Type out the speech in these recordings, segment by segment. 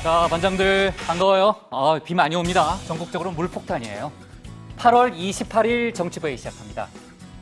자, 반장들 반가워요. 비 많이 옵니다. 전국적으로 물폭탄이에요. 8월 28일 정치부회 시작합니다.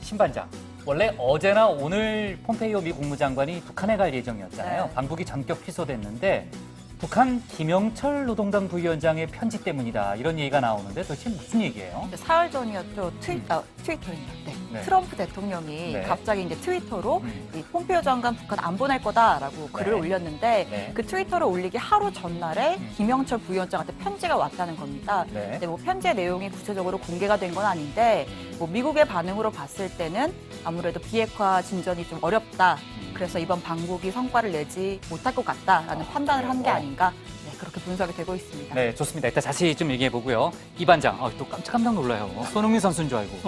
신반장, 원래 어제나 오늘 폼페이오 미 국무장관이 북한에 갈 예정이었잖아요. 네. 방북이 전격 취소됐는데 북한 김영철 노동당 부위원장의 편지 때문이다. 이런 얘기가 나오는데 도대체 무슨 얘기예요? 사흘 전이었죠. 트위터입니다. 네. 네. 트럼프 대통령이 네. 갑자기 이제 트위터로 음. 이 폼페이오 장관 북한 안 보낼 거다라고 글을 네. 올렸는데 네. 그 트위터를 올리기 하루 전날에 음. 김영철 부위원장한테 편지가 왔다는 겁니다. 네. 근데 뭐 편지의 내용이 구체적으로 공개가 된 건 아닌데 뭐 미국의 반응으로 봤을 때는 아무래도 비핵화 진전이 좀 어렵다. 그래서 이번 방북이 성과를 내지 못할 것 같다라는 판단을 한 게 아닌가. 네, 그렇게 분석이 되고 있습니다. 네, 좋습니다. 일단 자세히 좀 얘기해 보고요. 이 반장, 또 깜짝 놀라요. 손흥민 선수인 줄 알고.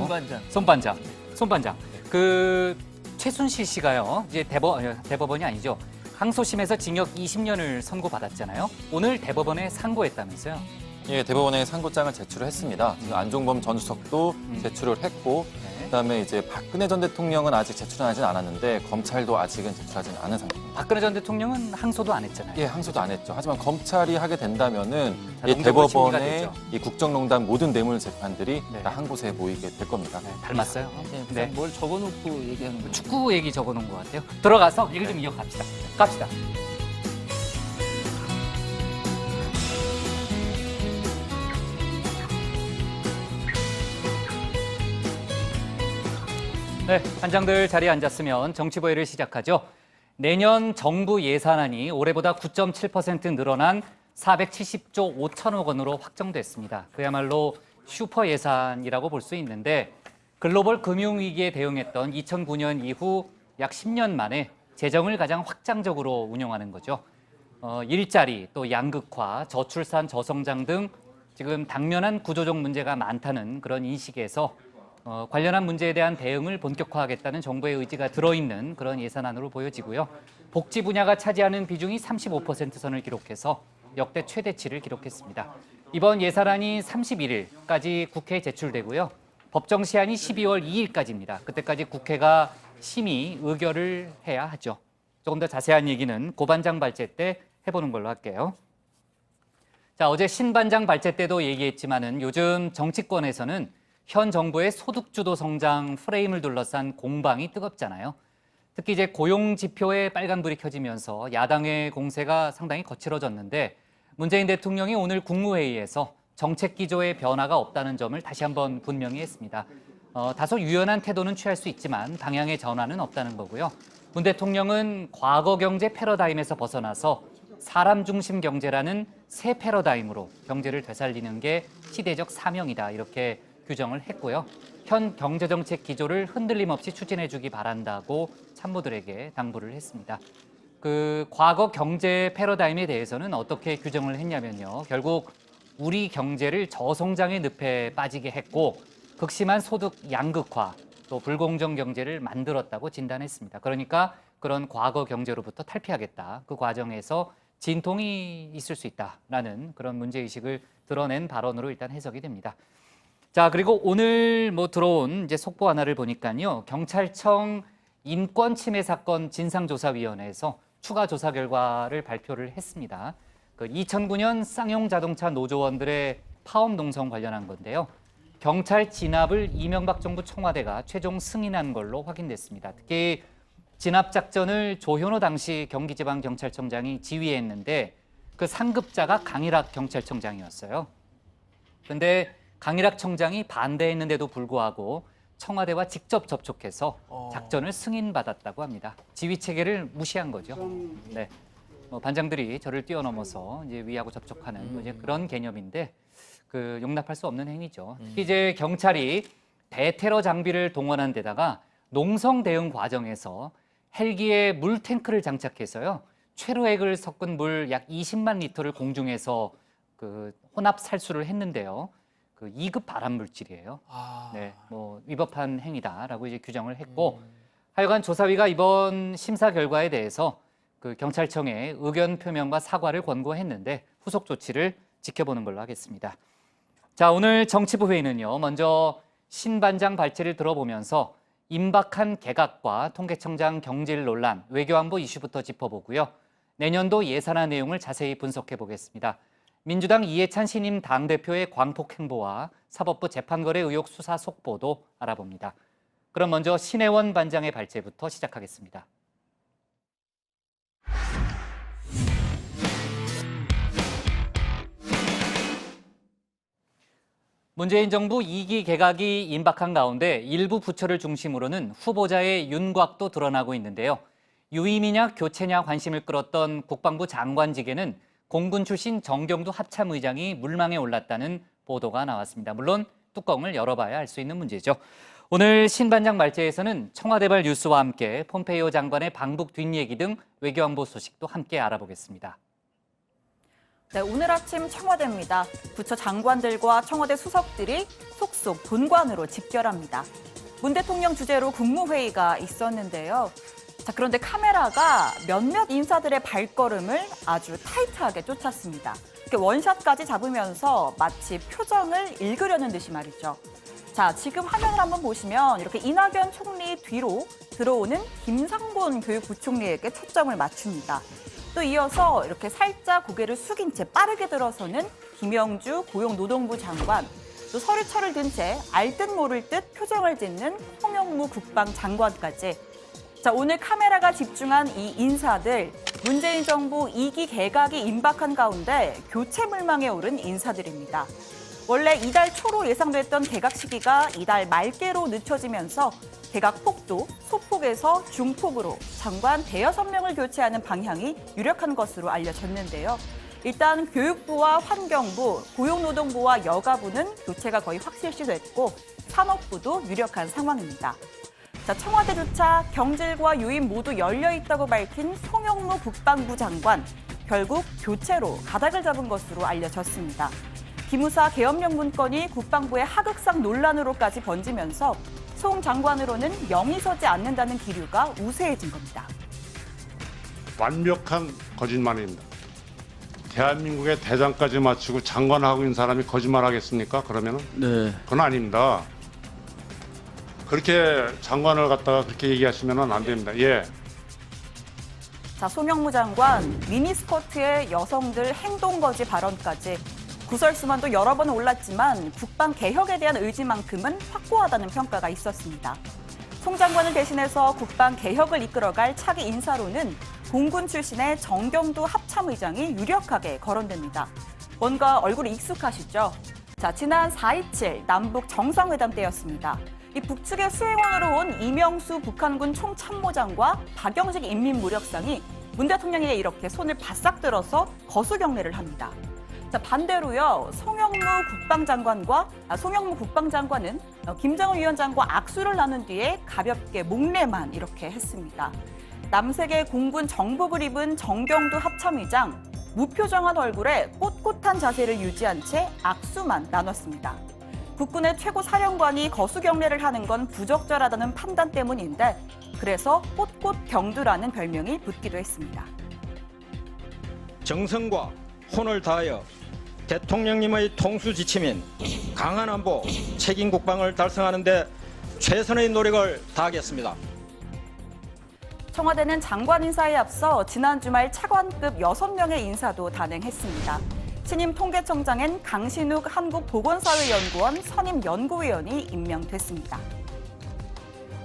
손반장. 그 최순실 씨가요. 이제 대법원이 아니죠. 항소심에서 징역 20년을 선고받았잖아요. 오늘 대법원에 상고했다면서요. 예, 대법원에 상고장을 제출을 했습니다. 안종범 전 수석도 제출을 했고, 네. 그다음에 이제 박근혜 전 대통령은 아직 제출하진 않았는데 검찰도 아직은 제출하지는 않은 상태입니다. 박근혜 전 대통령은 항소도 안 했잖아요. 예, 항소도 안 했죠. 하지만 검찰이 하게 된다면은 자, 이 농도가 심리가 대법원의 되죠. 이 국정농단 모든 뇌물 재판들이 네. 다 한 곳에 모이게 될 겁니다. 네, 닮았어요. 네. 뭘 적어놓고 얘기하는 거죠? 축구 얘기 적어놓은 것 같아요. 들어가서 얘기를 좀 이어갑시다. 갑시다. 네, 반장들 자리에 앉았으면 정치부회를 시작하죠. 내년 정부 예산안이 올해보다 9.7% 늘어난 470조 5천억 원으로 확정됐습니다. 그야말로 슈퍼 예산이라고 볼 수 있는데 글로벌 금융위기에 대응했던 2009년 이후 약 10년 만에 재정을 가장 확장적으로 운영하는 거죠. 일자리, 또 양극화, 저출산, 저성장 등 지금 당면한 구조적 문제가 많다는 그런 인식에서 관련한 문제에 대한 대응을 본격화하겠다는 정부의 의지가 들어있는 그런 예산안으로 보여지고요. 복지 분야가 차지하는 비중이 35% 선을 기록해서 역대 최대치를 기록했습니다. 이번 예산안이 31일까지 국회에 제출되고요. 법정 시한이 12월 2일까지입니다. 그때까지 국회가 심의, 의결을 해야 하죠. 조금 더 자세한 얘기는 고반장 발제 때 해보는 걸로 할게요. 자, 어제 신반장 발제 때도 얘기했지만은 요즘 정치권에서는 현 정부의 소득주도 성장 프레임을 둘러싼 공방이 뜨겁잖아요. 특히 이제 고용 지표에 빨간불이 켜지면서 야당의 공세가 상당히 거칠어졌는데 문재인 대통령이 오늘 국무회의에서 정책 기조의 변화가 없다는 점을 다시 한번 분명히 했습니다. 다소 유연한 태도는 취할 수 있지만 방향의 전환은 없다는 거고요. 문 대통령은 과거 경제 패러다임에서 벗어나서 사람 중심 경제라는 새 패러다임으로 경제를 되살리는 게 시대적 사명이다. 이렇게 규정을 했고요. 현 경제정책 기조를 흔들림 없이 추진해주기 바란다고 참모들에게 당부를 했습니다. 그 과거 경제 패러다임에 대해서는 어떻게 규정을 했냐면요. 결국 우리 경제를 저성장의 늪에 빠지게 했고 극심한 소득 양극화 또 불공정 경제를 만들었다고 진단했습니다. 그러니까 그런 과거 경제로부터 탈피하겠다. 그 과정에서 진통이 있을 수 있다라는 그런 문제의식을 드러낸 발언으로 일단 해석이 됩니다. 자, 그리고 오늘 들어온 이제 속보 하나를 보니까요. 경찰청 인권 침해 사건 진상조사위원회에서 추가 조사 결과를 발표를 했습니다. 그 2009년 쌍용 자동차 노조원들의 파업 농성 관련한 건데요. 경찰 진압을 이명박 정부 청와대가 최종 승인한 걸로 확인됐습니다. 특히 진압 작전을 조현호 당시 경기지방경찰청장이 지휘했는데 그 상급자가 강일학 경찰청장이었어요. 근데 강일학 청장이 반대했는데도 불구하고 청와대와 직접 접촉해서 작전을 승인받았다고 합니다. 지휘 체계를 무시한 거죠. 네, 반장들이 저를 뛰어넘어서 이제 위하고 접촉하는 이제 그런 개념인데 그 용납할 수 없는 행위죠. 특히 이제 경찰이 대테러 장비를 동원한 데다가 농성 대응 과정에서 헬기에 물 탱크를 장착해서요 최루액을 섞은 물 약 20만 리터를 공중에서 그 혼합 살수를 했는데요. 그 2급 발암 물질이에요. 네, 위법한 행위다라고 이제 규정을 했고, 하여간 조사위가 이번 심사 결과에 대해서 그 경찰청에 의견 표명과 사과를 권고했는데 후속 조치를 지켜보는 걸로 하겠습니다. 자, 오늘 정치부 회의는요. 먼저 신반장 발제를 들어보면서 임박한 개각과 통계청장 경질 논란, 외교안보 이슈부터 짚어보고요. 내년도 예산안 내용을 자세히 분석해 보겠습니다. 민주당 이해찬 신임 당대표의 광폭 행보와 사법부 재판거래 의혹 수사 속보도 알아봅니다. 그럼 먼저 신혜원 반장의 발제부터 시작하겠습니다. 문재인 정부 2기 개각이 임박한 가운데 일부 부처를 중심으로는 후보자의 윤곽도 드러나고 있는데요. 유임이냐 교체냐 관심을 끌었던 국방부 장관직에는 공군 출신 정경두 합참의장이 물망에 올랐다는 보도가 나왔습니다. 물론 뚜껑을 열어봐야 알 수 있는 문제죠. 오늘 신 반장 말제에서는 청와대발 뉴스와 함께 폼페이오 장관의 방북 뒷얘기 등 외교안보 소식도 함께 알아보겠습니다. 네, 오늘 아침 청와대입니다. 부처 장관들과 청와대 수석들이 속속 본관으로 집결합니다. 문 대통령 주재로 국무회의가 있었는데요. 자, 그런데 카메라가 몇몇 인사들의 발걸음을 아주 타이트하게 쫓았습니다. 이렇게 원샷까지 잡으면서 마치 표정을 읽으려는 듯이 말이죠. 자, 지금 화면을 한번 보시면 이렇게 이낙연 총리 뒤로 들어오는 김상곤 교육부총리에게 초점을 맞춥니다. 또 이어서 이렇게 살짝 고개를 숙인 채 빠르게 들어서는 김영주 고용노동부 장관, 또 서류철을 든 채 알 듯 모를 듯 표정을 짓는 홍영무 국방장관까지. 자, 오늘 카메라가 집중한 이 인사들, 문재인 정부 2기 개각이 임박한 가운데 교체 물망에 오른 인사들입니다. 원래 이달 초로 예상됐던 개각 시기가 이달 말께로 늦춰지면서 개각 폭도 소폭에서 중폭으로 장관 대여섯 명을 교체하는 방향이 유력한 것으로 알려졌는데요. 일단 교육부와 환경부, 고용노동부와 여가부는 교체가 거의 확실시됐고 산업부도 유력한 상황입니다. 자, 청와대조차 경질과 유임 모두 열려 있다고 밝힌 송영무 국방부 장관, 결국 교체로 가닥을 잡은 것으로 알려졌습니다. 기무사 계엄령 문건이 국방부의 하극상 논란으로까지 번지면서 송 장관으로는 영이 서지 않는다는 기류가 우세해진 겁니다. 완벽한 거짓말입니다. 대한민국의 대장까지 마치고 장관하고 있는 사람이 거짓말하겠습니까? 그러면은? 네. 그건 아닙니다. 그렇게 장관을 갖다가 그렇게 얘기하시면 안 됩니다. 예. 자, 송영무 장관, 미니스커트의 여성들 행동거지 발언까지 구설수만도 여러 번 올랐지만 국방 개혁에 대한 의지만큼은 확고하다는 평가가 있었습니다. 송 장관을 대신해서 국방 개혁을 이끌어갈 차기 인사로는 공군 출신의 정경두 합참의장이 유력하게 거론됩니다. 뭔가 얼굴이 익숙하시죠? 자, 지난 4.27 남북 정상회담 때였습니다. 이 북측의 수행원으로 온 이명수 북한군 총참모장과 박영식 인민무력상이 문 대통령에게 이렇게 손을 바싹 들어서 거수 경례를 합니다. 자, 반대로요, 송영무 국방장관은 김정은 위원장과 악수를 나눈 뒤에 가볍게 목례만 이렇게 했습니다. 남색의 공군 정복을 입은 정경두 합참의장, 무표정한 얼굴에 꼿꼿한 자세를 유지한 채 악수만 나눴습니다. 국군의 최고 사령관이 거수 경례를 하는 건 부적절하다는 판단 때문인데 그래서 꼿꼿경두라는 별명이 붙기도 했습니다. 정성과 혼을 다하여 대통령님의 통수 지침인 강한 안보, 책임 국방을 달성하는 데 최선의 노력을 다하겠습니다. 청와대는 장관 인사에 앞서 지난 주말 차관급 6명의 인사도 단행했습니다. 신임 통계청장엔 강신욱 한국보건사회연구원 선임 연구위원이 임명됐습니다.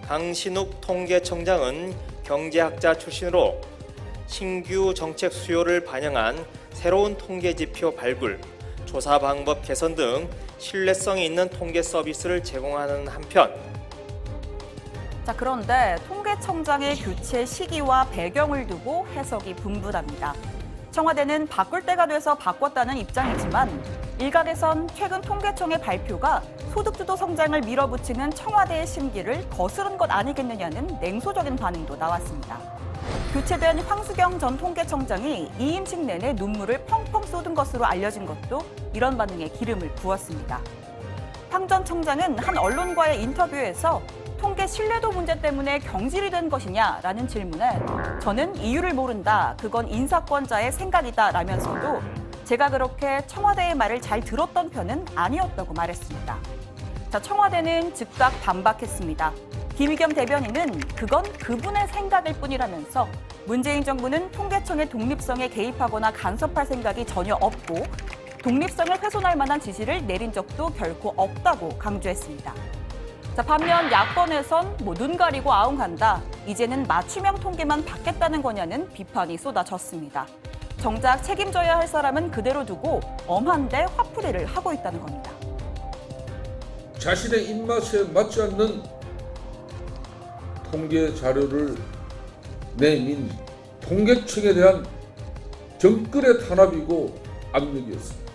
강신욱 통계청장은 경제학자 출신으로 신규 정책 수요를 반영한 새로운 통계 지표 발굴, 조사 방법 개선 등 신뢰성이 있는 통계 서비스를 제공하는 한편 자, 그런데 통계청장의 교체 시기와 배경을 두고 해석이 분분합니다. 청와대는 바꿀 때가 돼서 바꿨다는 입장이지만 일각에선 최근 통계청의 발표가 소득주도 성장을 밀어붙이는 청와대의 심기를 거스른 것 아니겠느냐는 냉소적인 반응도 나왔습니다. 교체된 황수경 전 통계청장이 이임식 내내 눈물을 펑펑 쏟은 것으로 알려진 것도 이런 반응에 기름을 부었습니다. 황 전 청장은 한 언론과의 인터뷰에서 통계 신뢰도 문제 때문에 경질이 된 것이냐라는 질문에 저는 이유를 모른다. 그건 인사권자의 생각이다 라면서도 제가 그렇게 청와대의 말을 잘 들었던 편은 아니었다고 말했습니다. 자, 청와대는 즉각 반박했습니다. 김의겸 대변인은 그건 그분의 생각일 뿐이라면서 문재인 정부는 통계청의 독립성에 개입하거나 간섭할 생각이 전혀 없고 독립성을 훼손할 만한 지시를 내린 적도 결코 없다고 강조했습니다. 자, 반면 야권에선 눈 가리고 아웅 간다. 이제는 맞춤형 통계만 받겠다는 거냐는 비판이 쏟아졌습니다. 정작 책임져야 할 사람은 그대로 두고 엄한데 화풀이를 하고 있다는 겁니다. 자신의 입맛에 맞지 않는 통계 자료를 내민 통계청에 대한 정권의 탄압이고 압력이었습니다.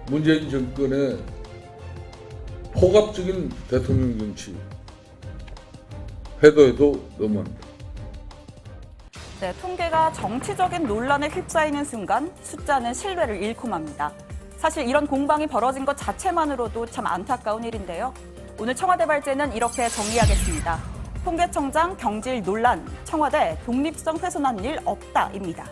문재인 정권의 포갑적인 대통령 정치, 해도 너무합니다. 네, 통계가 정치적인 논란에 휩싸이는 순간 숫자는 신뢰를 잃고 맙니다. 사실 이런 공방이 벌어진 것 자체만으로도 참 안타까운 일인데요. 오늘 청와대 발제는 이렇게 정리하겠습니다. 통계청장 경질 논란, 청와대 독립성 훼손한 일 없다입니다.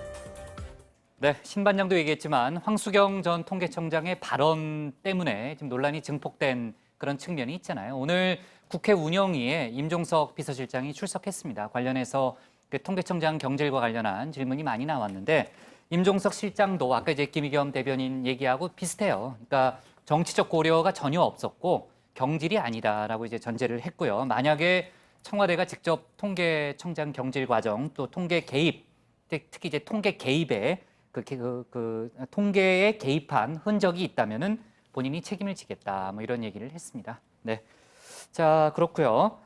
네, 신반장도 얘기했지만 황수경 전 통계청장의 발언 때문에 지금 논란이 증폭된 그런 측면이 있잖아요. 오늘 국회 운영위에 임종석 비서실장이 출석했습니다. 관련해서 그 통계청장 경질과 관련한 질문이 많이 나왔는데 임종석 실장도 아까 이제 김의겸 대변인 얘기하고 비슷해요. 그러니까 정치적 고려가 전혀 없었고 경질이 아니다라고 이제 전제를 했고요. 만약에 청와대가 직접 통계청장 경질 과정 또 통계 개입, 특히 이제 통계 개입에 통계에 개입한 흔적이 있다면은 본인이 책임을 지겠다 뭐 이런 얘기를 했습니다. 네, 자 그렇고요.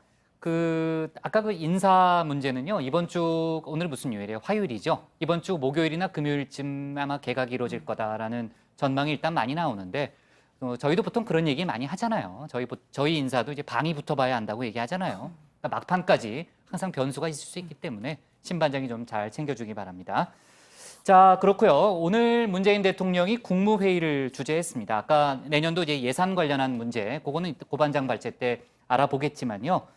아까 그 인사 문제는요. 이번 주 오늘 무슨 요일이에요? 화요일이죠. 이번 주 목요일이나 금요일쯤 아마 개각이 이루어질 거다라는 전망이 일단 많이 나오는데 저희도 보통 그런 얘기 많이 하잖아요. 저희 인사도 이제 방이 붙어봐야 한다고 얘기하잖아요. 그러니까 막판까지 항상 변수가 있을 수 있기 때문에 신반장이 좀 잘 챙겨주기 바랍니다. 자 그렇고요. 오늘 문재인 대통령이 국무회의를 주재했습니다. 아까 내년도 이제 예산 관련한 문제, 그거는 고반장 발제 때 알아보겠지만요.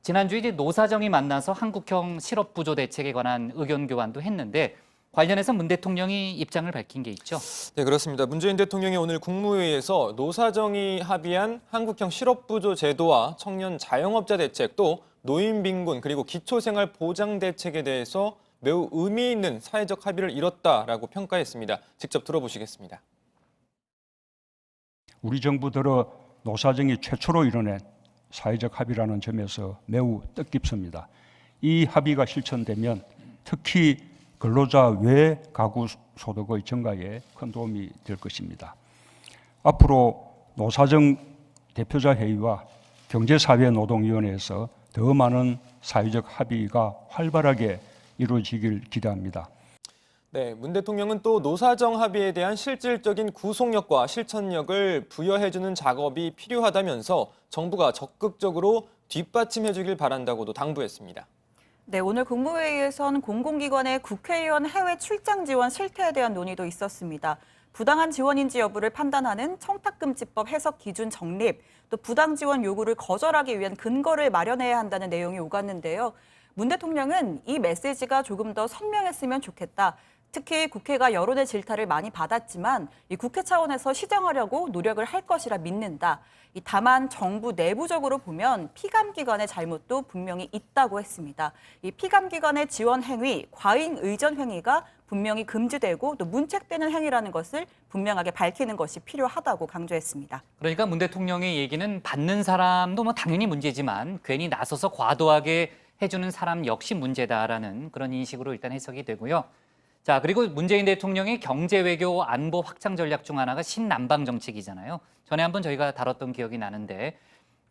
지난주에 이제 노사정이 만나서 한국형 실업부조 대책에 관한 의견 교환도 했는데 관련해서 문 대통령이 입장을 밝힌 게 있죠. 네, 그렇습니다. 문재인 대통령이 오늘 국무회의에서 노사정이 합의한 한국형 실업부조 제도와 청년 자영업자 대책, 또 노인 빈곤 그리고 기초생활 보장 대책에 대해서 매우 의미 있는 사회적 합의를 이뤘다라고 평가했습니다. 직접 들어보시겠습니다. 우리 정부 들어 노사정이 최초로 이뤄낸 사회적 합의라는 점에서 매우 뜻깊습니다. 이 합의가 실천되면 특히 근로자 외 가구 소득의 증가에 큰 도움이 될 것입니다. 앞으로 노사정 대표자 회의와 경제사회노동위원회에서 더 많은 사회적 합의가 활발하게 이루어지길 기대합니다. 네, 문 대통령은 또 노사정 합의에 대한 실질적인 구속력과 실천력을 부여해주는 작업이 필요하다면서 정부가 적극적으로 뒷받침해주길 바란다고도 당부했습니다. 네, 오늘 국무회의에선 공공기관의 국회의원 해외 출장 지원 실태에 대한 논의도 있었습니다. 부당한 지원인지 여부를 판단하는 청탁금지법 해석 기준 정립, 또 부당 지원 요구를 거절하기 위한 근거를 마련해야 한다는 내용이 오갔는데요. 문 대통령은 이 메시지가 조금 더 선명했으면 좋겠다. 특히 국회가 여론의 질타를 많이 받았지만 이 국회 차원에서 시정하려고 노력을 할 것이라 믿는다. 다만 정부 내부적으로 보면 피감기관의 잘못도 분명히 있다고 했습니다. 이 피감기관의 지원 행위, 과잉 의전 행위가 분명히 금지되고 또 문책되는 행위라는 것을 분명하게 밝히는 것이 필요하다고 강조했습니다. 그러니까 문 대통령의 얘기는 받는 사람도 뭐 당연히 문제지만 괜히 나서서 과도하게 해주는 사람 역시 문제다라는 그런 인식으로 일단 해석이 되고요. 자, 그리고 문재인 대통령의 경제 외교 안보 확장 전략 중 하나가 신남방 정책이잖아요. 전에 한번 저희가 다뤘던 기억이 나는데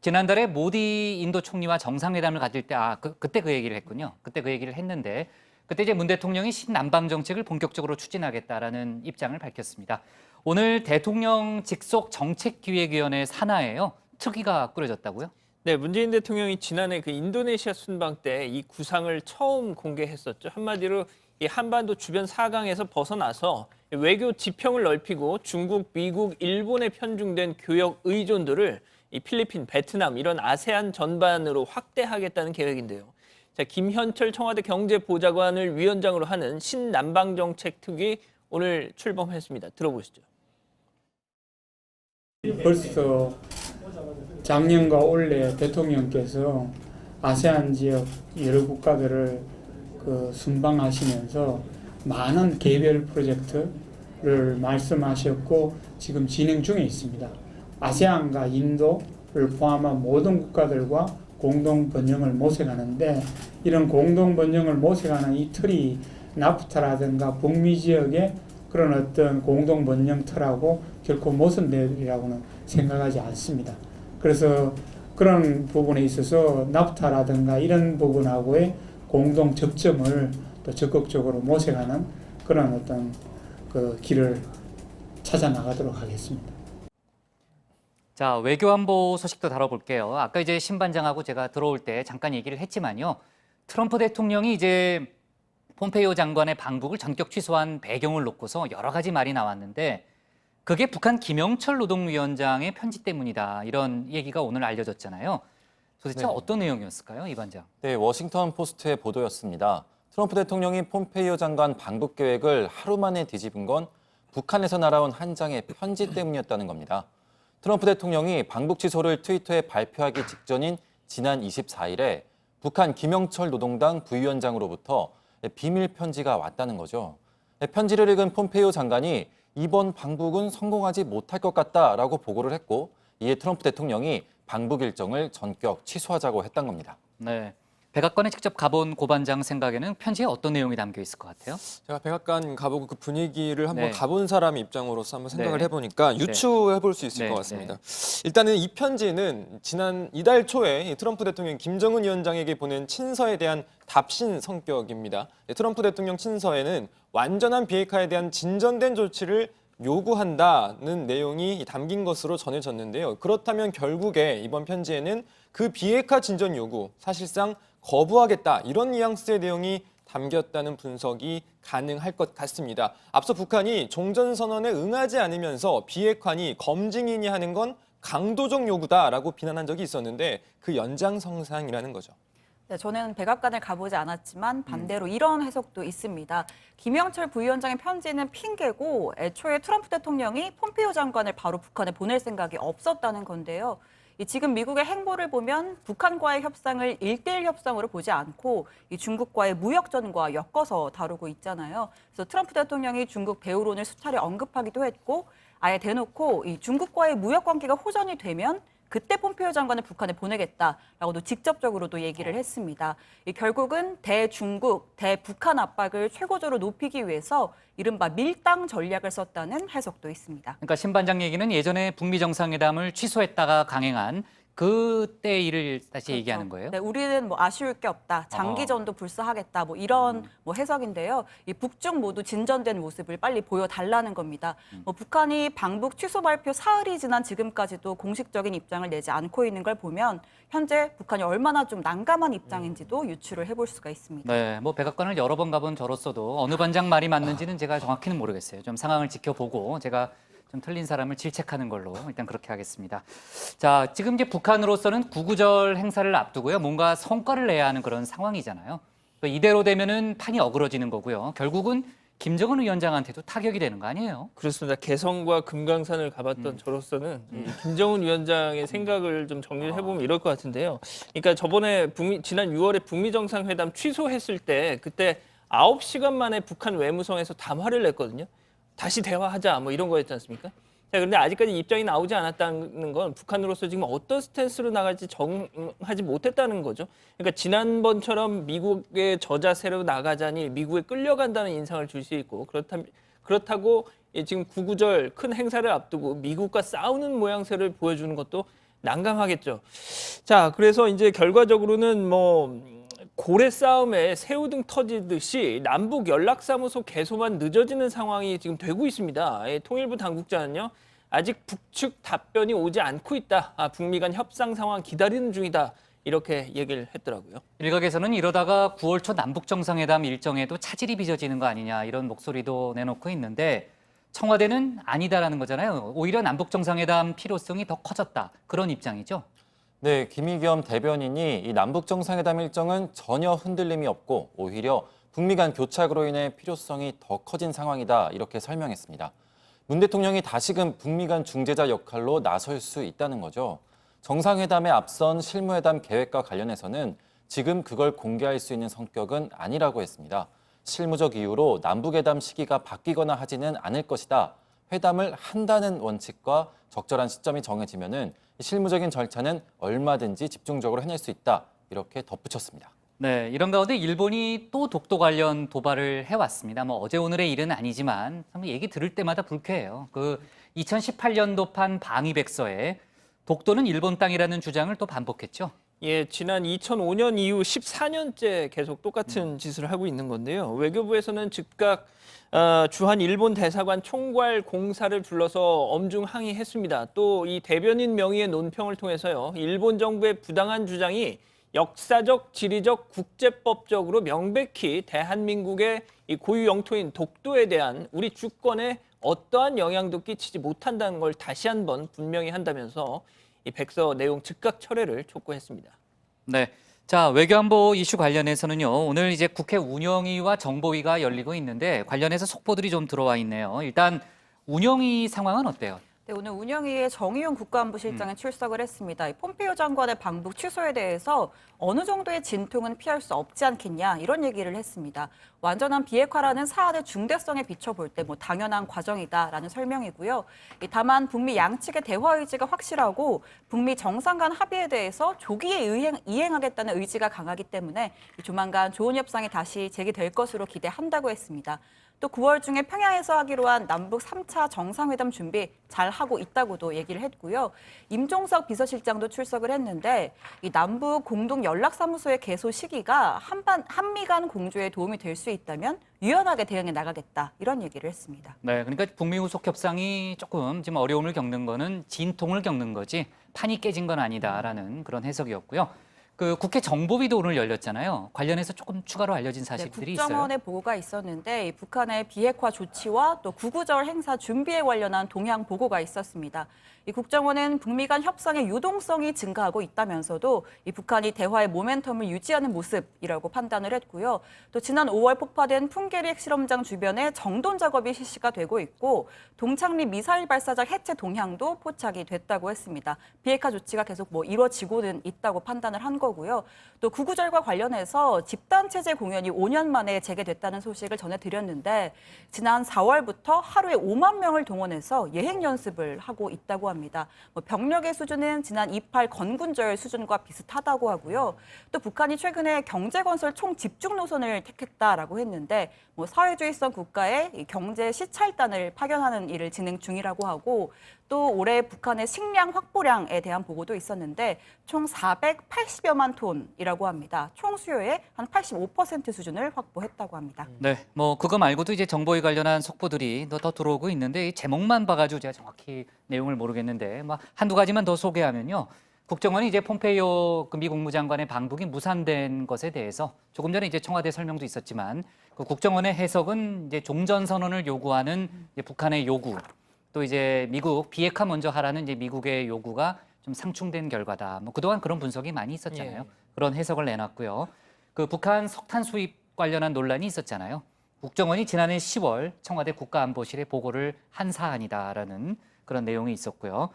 지난달에 모디 인도 총리와 정상회담을 가질 때 그때 그 얘기를 했군요. 그때 그 얘기를 했는데 그때 이제 문 대통령이 신남방 정책을 본격적으로 추진하겠다라는 입장을 밝혔습니다. 오늘 대통령 직속 정책기획위원회 산하에요. 특위가 꾸려졌다고요? 네, 문재인 대통령이 지난해 그 인도네시아 순방 때 이 구상을 처음 공개했었죠. 한마디로 이 한반도 주변 4강에서 벗어나서 외교 지평을 넓히고 중국, 미국, 일본에 편중된 교역 의존도를 이 필리핀, 베트남 이런 아세안 전반으로 확대하겠다는 계획인데요. 자, 김현철 청와대 경제보좌관을 위원장으로 하는 신남방정책특위 오늘 출범했습니다. 들어보시죠. 벌써 작년과 올해 대통령께서 아세안 지역 여러 국가들을 순방하시면서 많은 개별 프로젝트를 말씀하셨고 지금 진행 중에 있습니다. 아세안과 인도를 포함한 모든 국가들과 공동 번영을 모색하는데 이런 공동 번영을 모색하는 이 틀이 나프타라든가 북미 지역의 그런 어떤 공동 번영 틀하고 결코 모순되리라고는 생각하지 않습니다. 그래서 그런 부분에 있어서 나프타라든가 이런 부분하고의 공동 접점을 또 적극적으로 모색하는 그런 어떤 그 길을 찾아 나가도록 하겠습니다. 자, 외교안보 소식도 다뤄볼게요. 아까 이제 신반장하고 제가 들어올 때 잠깐 얘기를 했지만요. 트럼프 대통령이 이제 폼페이오 장관의 방북을 전격 취소한 배경을 놓고서 여러 가지 말이 나왔는데 그게 북한 김영철 노동위원장의 편지 때문이다. 이런 얘기가 오늘 알려졌잖아요. 도대체 어떤 내용이었을까요, 이 반장? 네, 워싱턴 포스트의 보도였습니다. 트럼프 대통령이 폼페이오 장관 방북 계획을 하루 만에 뒤집은 건 북한에서 날아온 한 장의 편지 때문이었다는 겁니다. 트럼프 대통령이 방북 취소를 트위터에 발표하기 직전인 지난 24일에 북한 김영철 노동당 부위원장으로부터 비밀 편지가 왔다는 거죠. 편지를 읽은 폼페이오 장관이 이번 방북은 성공하지 못할 것 같다라고 보고를 했고 이에 트럼프 대통령이 방북 일정을 전격 취소하자고 했던 겁니다. 네. 백악관에 직접 가본 고 반장 생각에는 편지에 어떤 내용이 담겨 있을 것 같아요? 제가 백악관 가보고 그 분위기를 한번 네. 가본 사람 입장으로서 한번 생각을 네. 해보니까 유추해볼 수 있을 네. 것 같습니다. 일단은 이 편지는 지난 이달 초에 트럼프 대통령 김정은 위원장에게 보낸 친서에 대한 답신 성격입니다. 트럼프 대통령 친서에는 완전한 비핵화에 대한 진전된 조치를 요구한다는 내용이 담긴 것으로 전해졌는데요. 그렇다면 결국에 이번 편지에는 그 비핵화 진전 요구, 사실상 거부하겠다 이런 뉘앙스의 내용이 담겼다는 분석이 가능할 것 같습니다. 앞서 북한이 종전선언에 응하지 않으면서 비핵화니 검증이니 하는 건 강도적 요구다라고 비난한 적이 있었는데 그 연장선상이라는 거죠. 네, 저는 백악관을 가보지 않았지만 반대로 이런 해석도 있습니다. 김영철 부위원장의 편지는 핑계고 애초에 트럼프 대통령이 폼페이오 장관을 바로 북한에 보낼 생각이 없었다는 건데요. 지금 미국의 행보를 보면 북한과의 협상을 1대1 협상으로 보지 않고 이 중국과의 무역전과 엮어서 다루고 있잖아요. 그래서 트럼프 대통령이 중국 배후론을 수차례 언급하기도 했고 아예 대놓고 이 중국과의 무역 관계가 호전이 되면 그때 폼페이오 장관을 북한에 보내겠다라고도 직접적으로도 얘기를 했습니다. 결국은 대중국, 대북한 압박을 최고조로 높이기 위해서 이른바 밀당 전략을 썼다는 해석도 있습니다. 그러니까 신 반장 얘기는 예전에 북미 정상회담을 취소했다가 강행한 그때 일을 다시 그렇죠. 얘기하는 거예요? 네, 우리는 뭐 아쉬울 게 없다. 장기전도 불사하겠다. 뭐 이런 뭐 해석인데요. 이 북중 모두 진전된 모습을 빨리 보여달라는 겁니다. 뭐 북한이 방북 취소 발표 사흘이 지난 지금까지도 공식적인 입장을 내지 않고 있는 걸 보면 현재 북한이 얼마나 좀 난감한 입장인지도 유추를 해볼 수가 있습니다. 네, 뭐 백악관을 여러 번 가본 저로서도 어느 반장 말이 맞는지는 제가 정확히는 모르겠어요. 좀 상황을 지켜보고 제가 좀 틀린 사람을 질책하는 걸로 일단 그렇게 하겠습니다. 자, 지금 이제 북한으로서는 구구절 행사를 앞두고요. 뭔가 성과를 내야 하는 그런 상황이잖아요. 또 이대로 되면은 판이 어그러지는 거고요. 결국은 김정은 위원장한테도 타격이 되는 거 아니에요? 그렇습니다. 개성과 금강산을 가봤던 저로서는 이 김정은 위원장의 생각을 좀 정리를 해보면 이럴 것 같은데요. 그러니까 저번에 지난 6월에 북미 정상회담 취소했을 때 그때 9시간 만에 북한 외무성에서 담화를 냈거든요. 다시 대화하자 뭐 이런 거였지 않습니까? 자, 그런데 아직까지 입장이 나오지 않았다는 건 북한으로서 지금 어떤 스탠스로 나갈지 정하지 못했다는 거죠. 그러니까 지난번처럼 미국의 저자세로 나가자니 미국에 끌려간다는 인상을 줄 수 있고 그렇다고 지금 구구절 큰 행사를 앞두고 미국과 싸우는 모양새를 보여주는 것도 난감하겠죠. 자, 그래서 이제 결과적으로는 뭐 고래 싸움에 새우등 터지듯이 남북 연락사무소 개소만 늦어지는 상황이 지금 되고 있습니다. 통일부 당국자는요. 아직 북측 답변이 오지 않고 있다. 북미 간 협상 상황 기다리는 중이다. 이렇게 얘기를 했더라고요. 일각에서는 이러다가 9월 초 남북 정상회담 일정에도 차질이 빚어지는 거 아니냐 이런 목소리도 내놓고 있는데 청와대는 아니다라는 거잖아요. 오히려 남북 정상회담 필요성이 더 커졌다. 그런 입장이죠. 네, 김의겸 대변인이 이 남북 정상회담 일정은 전혀 흔들림이 없고 오히려 북미 간 교착으로 인해 필요성이 더 커진 상황이다 이렇게 설명했습니다. 문 대통령이 다시금 북미 간 중재자 역할로 나설 수 있다는 거죠. 정상회담에 앞선 실무회담 계획과 관련해서는 지금 그걸 공개할 수 있는 성격은 아니라고 했습니다. 실무적 이유로 남북회담 시기가 바뀌거나 하지는 않을 것이다. 회담을 한다는 원칙과 적절한 시점이 정해지면은 실무적인 절차는 얼마든지 집중적으로 해낼 수 있다. 이렇게 덧붙였습니다. 네, 이런 가운데 일본이 또 독도 관련 도발을 해왔습니다. 뭐 어제 오늘의 일은 아니지만 참 얘기 들을 때마다 불쾌해요. 그 2018년도판 방위백서에 독도는 일본 땅이라는 주장을 또 반복했죠. 예, 지난 2005년 이후 14년째 계속 똑같은 짓을 하고 있는 건데요. 외교부에서는 즉각 주한 일본 대사관 총괄 공사를 불러서 엄중 항의했습니다. 또 이 대변인 명의의 논평을 통해서요. 일본 정부의 부당한 주장이 역사적, 지리적, 국제법적으로 명백히 대한민국의 이 고유 영토인 독도에 대한 우리 주권에 어떠한 영향도 끼치지 못한다는 걸 다시 한번 분명히 한다면서 이 백서 내용 즉각 철회를 촉구했습니다. 네. 자, 외교안보 이슈 관련해서는요. 오늘 이제 국회 운영위와 정보위가 열리고 있는데 관련해서 속보들이 좀 들어와 있네요. 일단 운영위 상황은 어때요? 네, 오늘 운영위에 정의용 국가안보실장이 출석을 했습니다. 이 폼페이오 장관의 방북 취소에 대해서 어느 정도의 진통은 피할 수 없지 않겠냐 이런 얘기를 했습니다. 완전한 비핵화라는 사안의 중대성에 비춰볼 때 뭐 당연한 과정이다라는 설명이고요. 다만 북미 양측의 대화 의지가 확실하고 북미 정상 간 합의에 대해서 조기에 이행하겠다는 의지가 강하기 때문에 조만간 좋은 협상이 다시 재개될 것으로 기대한다고 했습니다. 또 9월 중에 평양에서 하기로 한 남북 3차 정상회담 준비 잘 하고 있다고도 얘기를 했고요. 임종석 비서실장도 출석을 했는데 이 남북 공동 연락사무소의 개소 시기가 한미 간 공조에 도움이 될 수 있다면 유연하게 대응해 나가겠다 이런 얘기를 했습니다. 네, 그러니까 북미 후속 협상이 조금 지금 어려움을 겪는 거는 진통을 겪는 거지 판이 깨진 건 아니다라는 그런 해석이었고요. 그 국회 정보위도 오늘 열렸잖아요. 관련해서 조금 추가로 알려진 사실들이 있어요. 국정원의 보고가 있었는데 이 북한의 비핵화 조치와 또 구구절 행사 준비에 관련한 동향 보고가 있었습니다. 이 국정원은 북미 간 협상의 유동성이 증가하고 있다면서도 이 북한이 대화의 모멘텀을 유지하는 모습이라고 판단을 했고요. 또 지난 5월 폭파된 풍계리 핵실험장 주변에 정돈 작업이 실시가 되고 있고 동창리 미사일 발사장 해체 동향도 포착이 됐다고 했습니다. 비핵화 조치가 계속 이루어지고는 있다고 판단을 한 거고요. 또 구구절과 관련해서 집단체제 공연이 5년 만에 재개됐다는 소식을 전해드렸는데 지난 4월부터 하루에 5만 명을 동원해서 예행 연습을 하고 있다고 합니다. 병력의 수준은 지난 28 건군절 수준과 비슷하다고 하고요. 또 북한이 최근에 경제건설 총집중 노선을 택했다라고 했는데 사회주의성 국가에 경제 시찰단을 파견하는 일을 진행 중이라고 하고 또 올해 북한의 식량 확보량에 대한 보고도 있었는데 총 480여만 톤이라고 합니다. 총 수요의 한 85% 수준을 확보했다고 합니다. 네, 그거 말고도 이제 정보에 관련한 속보들이 더 들어오고 있는데 이 제목만 봐가지고 제가 정확히 내용을 모르겠는데 한두 가지만 더 소개하면요. 국정원이 이제 폼페이오 미 국무장관의 방북이 무산된 것에 대해서 조금 전에 이제 청와대 설명도 있었지만 그 국정원의 해석은 이제 종전 선언을 요구하는 이제 북한의 요구 또 이제 미국 비핵화 먼저 하라는 이제 미국의 요구가 좀 상충된 결과다. 그동안 그런 분석이 많이 있었잖아요. 예. 그런 해석을 내놨고요. 그 북한 석탄 수입 관련한 논란이 있었잖아요. 국정원이 지난해 10월 청와대 국가안보실에 보고를 한 사안이다라는 그런 내용이 있었고요.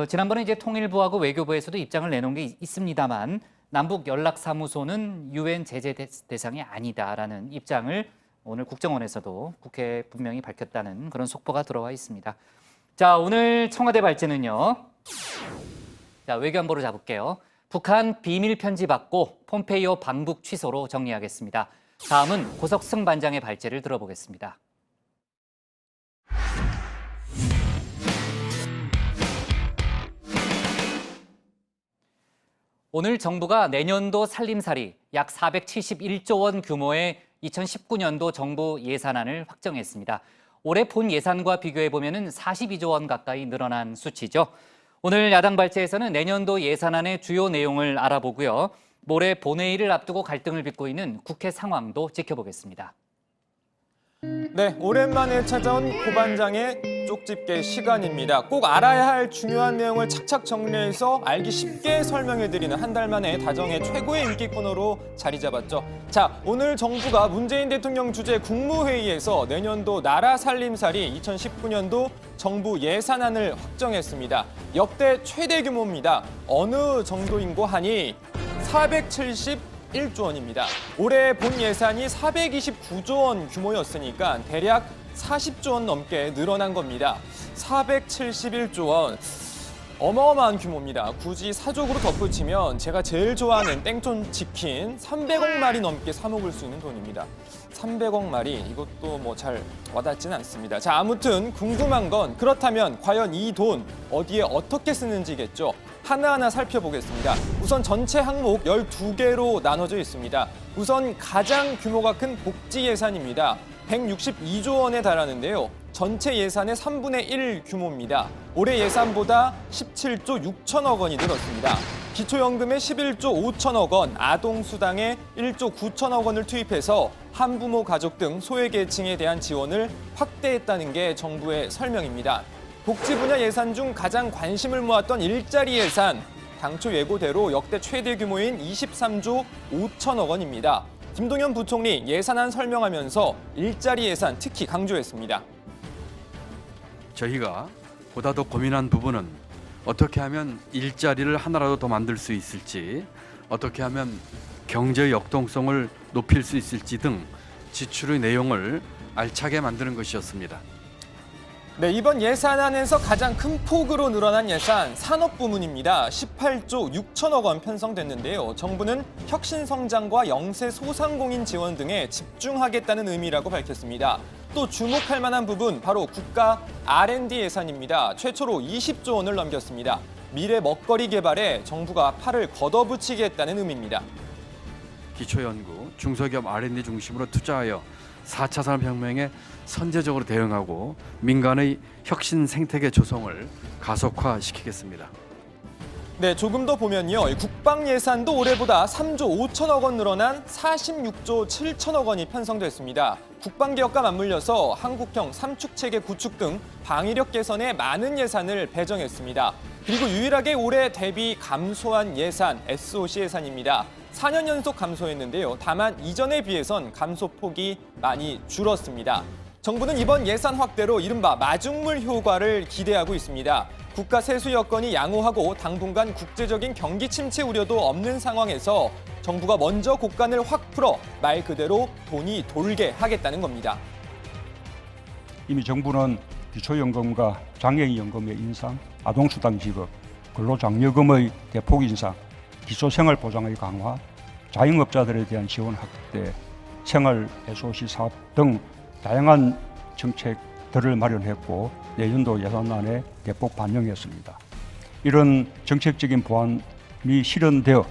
지난번에 이제 통일부하고 외교부에서도 입장을 내놓은 게 있습니다만 남북 연락사무소는 유엔 제재 대상이 아니다라는 입장을 오늘 국정원에서도 국회에 분명히 밝혔다는 그런 속보가 들어와 있습니다. 자, 오늘 청와대 발제는요. 자, 외교안보로 잡을게요. 북한 비밀 편지 받고 폼페이오 방북 취소로 정리하겠습니다. 다음은 고석승 반장의 발제를 들어보겠습니다. 오늘 정부가 내년도 살림살이 약 471조 원 규모의 2019년도 정부 예산안을 확정했습니다. 올해 본 예산과 비교해보면 42조 원 가까이 늘어난 수치죠. 오늘 야당 발제에서는 내년도 예산안의 주요 내용을 알아보고요. 모레 본회의를 앞두고 갈등을 빚고 있는 국회 상황도 지켜보겠습니다. 네, 오랜만에 찾아온 고 반장의 쪽집게 시간입니다. 꼭 알아야 할 중요한 내용을 착착 정리해서 알기 쉽게 설명해드리는 한 달 만에 다정의 최고의 인기 코너로 자리 잡았죠. 자, 오늘 정부가 문재인 대통령 주재 국무회의에서 내년도 나라 살림살이 2019년도 정부 예산안을 확정했습니다. 역대 최대 규모입니다. 어느 정도인고 하니 471조 321조 원입니다. 올해 본 예산이 429조 원 규모였으니까 대략 40조 원 넘게 늘어난 겁니다. 471조 원. 어마어마한 규모입니다. 굳이 사족으로 덧붙이면 제가 제일 좋아하는 땡촌 치킨 300억 마리 넘게 사 먹을 수 있는 돈입니다. 300억 마리, 이것도 뭐 잘 와닿지는 않습니다. 자, 아무튼 궁금한 건 그렇다면 과연 이 돈 어디에 어떻게 쓰는지겠죠. 하나하나 살펴보겠습니다. 우선 전체 항목 12개로 나눠져 있습니다. 우선 가장 규모가 큰 복지 예산입니다. 162조 원에 달하는데요. 전체 예산의 3분의 1 규모입니다. 올해 예산보다 17조 6천억 원이 늘었습니다. 기초연금에 11조 5천억 원, 아동수당에 1조 9천억 원을 투입해서 한부모 가족 등 소외계층에 대한 지원을 확대했다는 게 정부의 설명입니다. 복지 분야 예산 중 가장 관심을 모았던 일자리 예산, 당초 예고대로 역대 최대 규모인 23조 5천억 원입니다. 김동연 부총리 예산안 설명하면서 일자리 예산 특히 강조했습니다. 저희가 보다 더 고민한 부분은 어떻게 하면 일자리를 하나라도 더 만들 수 있을지, 어떻게 하면 경제의 역동성을 높일 수 있을지 등 지출의 내용을 알차게 만드는 것이었습니다. 네, 이번 예산안에서 가장 큰 폭으로 늘어난 예산 산업 부문입니다. 18조 6천억 원 편성됐는데요. 정부는 혁신 성장과 영세 소상공인 지원 등에 집중하겠다는 의미라고 밝혔습니다. 또 주목할 만한 부분 바로 국가 R&D 예산입니다. 최초로 20조 원을 넘겼습니다. 미래 먹거리 개발에 정부가 팔을 걷어붙이겠다는 의미입니다. 기초연구, 중소기업 R&D 중심으로 투자하여 4차 산업혁명에 선제적으로 대응하고 민간의 혁신 생태계 조성을 가속화시키겠습니다. 네, 조금 더 보면요. 국방 예산도 올해보다 3조 5천억 원 늘어난 46조 7천억 원이 편성됐습니다. 국방개혁과 맞물려서 한국형 삼축체계 구축 등 방위력 개선에 많은 예산을 배정했습니다. 그리고 유일하게 올해 대비 감소한 예산, SOC 예산입니다. 4년 연속 감소했는데요. 다만 이전에 비해선 감소폭이 많이 줄었습니다. 정부는 이번 예산 확대로 이른바 마중물 효과를 기대하고 있습니다. 국가 세수 여건이 양호하고 당분간 국제적인 경기 침체 우려도 없는 상황에서 정부가 먼저 곡간을 확 풀어 말 그대로 돈이 돌게 하겠다는 겁니다. 이미 정부는 기초연금과 장애인연금의 인상, 아동수당 지급, 근로장려금의 대폭 인상, 기초생활보장의 강화, 자영업자들에 대한 지원 확대, 생활 SOC 사업 등 다양한 정책들을 마련했고 내년도 예산안에 대폭 반영했습니다. 이런 정책적인 보완이 실현되어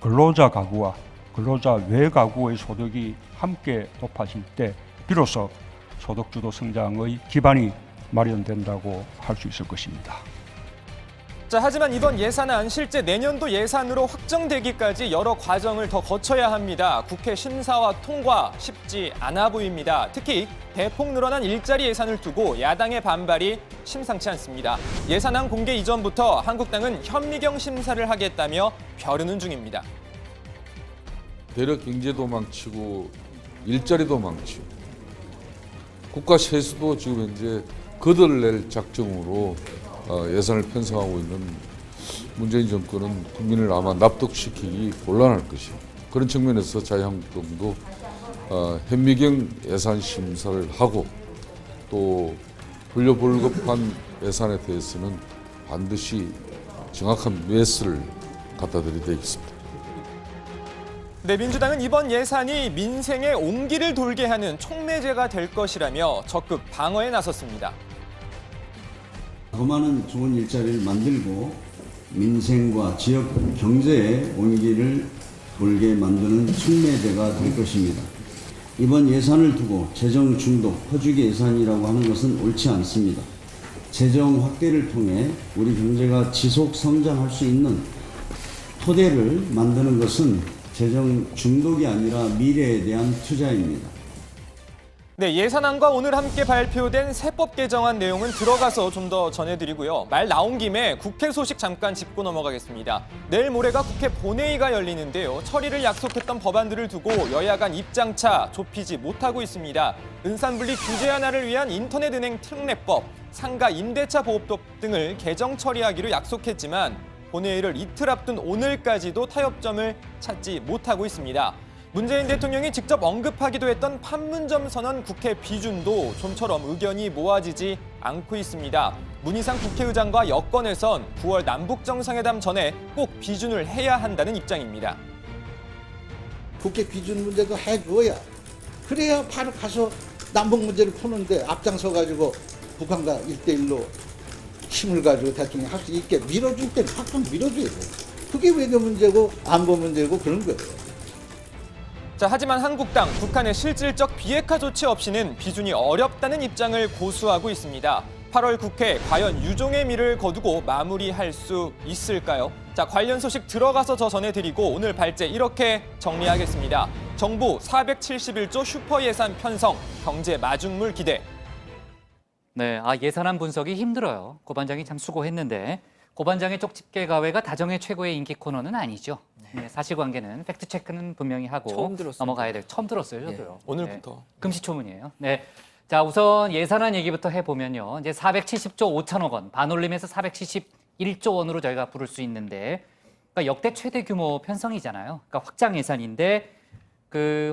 근로자 가구와 근로자 외 가구의 소득이 함께 높아질 때 비로소 소득주도 성장의 기반이 마련된다고 할 수 있을 것입니다. 자, 하지만 이번 예산안 실제 내년도 예산으로 확정되기까지 여러 과정을 더 거쳐야 합니다. 국회 심사와 통과 쉽지 않아 보입니다. 특히 대폭 늘어난 일자리 예산을 두고 야당의 반발이 심상치 않습니다. 예산안 공개 이전부터 한국당은 현미경 심사를 하겠다며 벼르는 중입니다. 대략 경제도 망치고 일자리도 망치고 국가 세수도 지금 현재 걷어낼 작정으로 예산을 편성하고 있는 문재인 정권은 국민을 아마 납득시키기 곤란할 것이고 그런 측면에서 자유한국당도 현미경 예산 심사를 하고 또 불려불급한 예산에 대해서는 반드시 정확한 메시지를 갖다 드려야 되겠습니다. 네, 민주당은 이번 예산이 민생의 온기를 돌게 하는 촉매제가 될 것이라며 적극 방어에 나섰습니다. 더 많은 좋은 일자리를 만들고 민생과 지역 경제의 온기를 돌게 만드는 촉매제가 될 것입니다. 이번 예산을 두고 재정 중독, 퍼주기 예산이라고 하는 것은 옳지 않습니다. 재정 확대를 통해 우리 경제가 지속 성장할 수 있는 토대를 만드는 것은 재정 중독이 아니라 미래에 대한 투자입니다. 네, 예산안과 오늘 함께 발표된 세법 개정안 내용은 들어가서 좀 더 전해드리고요. 말 나온 김에 국회 소식 잠깐 짚고 넘어가겠습니다. 내일 모레가 국회 본회의가 열리는데요. 처리를 약속했던 법안들을 두고 여야 간 입장차 좁히지 못하고 있습니다. 은산분리 규제 완화를 위한 인터넷은행 특례법, 상가 임대차 보호법 등을 개정 처리하기로 약속했지만 본회의를 이틀 앞둔 오늘까지도 타협점을 찾지 못하고 있습니다. 문재인 대통령이 직접 언급하기도 했던 판문점 선언 국회 비준도 좀처럼 의견이 모아지지 않고 있습니다. 문희상 국회의장과 여권에선 9월 남북정상회담 전에 꼭 비준을 해야 한다는 입장입니다. 국회 비준 문제도 해줘야 그래야 바로 가서 남북 문제를 푸는데 앞장서가지고 북한과 1대1로 힘을 가지고 대통령이 할 수 있게 밀어줄 때는 확확 밀어줘야 돼요. 그게 외교 문제고 안보 문제고 그런 거예요. 자, 하지만 한국당 북한의 실질적 비핵화 조치 없이는 비준이 어렵다는 입장을 고수하고 있습니다. 8월 국회 과연 유종의 미를 거두고 마무리할 수 있을까요? 자, 관련 소식 들어가서 저 전해드리고 오늘 발제 이렇게 정리하겠습니다. 정부 471조 슈퍼 예산 편성, 경제 마중물 기대. 네, 예산안 분석이 힘들어요. 고 반장이 참 수고했는데 고 반장의 쪽집게 가외가 다정의 최고의 인기 코너는 아니죠. 네, 사실관계는 팩트체크는 분명히 하고 처음 들었습니다. 넘어가야 될. 처음 들었어요, 저도요. 네, 오늘부터. 네, 금시초문이에요. 네. 자, 우선 예산안 얘기부터 해보면요. 이제 470조 5천억 원, 반올림해서 471조 원으로 저희가 부를 수 있는데, 그러니까 역대 최대 규모 편성이잖아요. 그러니까 확장 예산인데,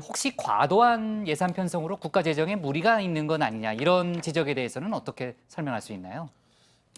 혹시 과도한 예산 편성으로 국가 재정에 무리가 있는 건 아니냐, 이런 지적에 대해서는 어떻게 설명할 수 있나요?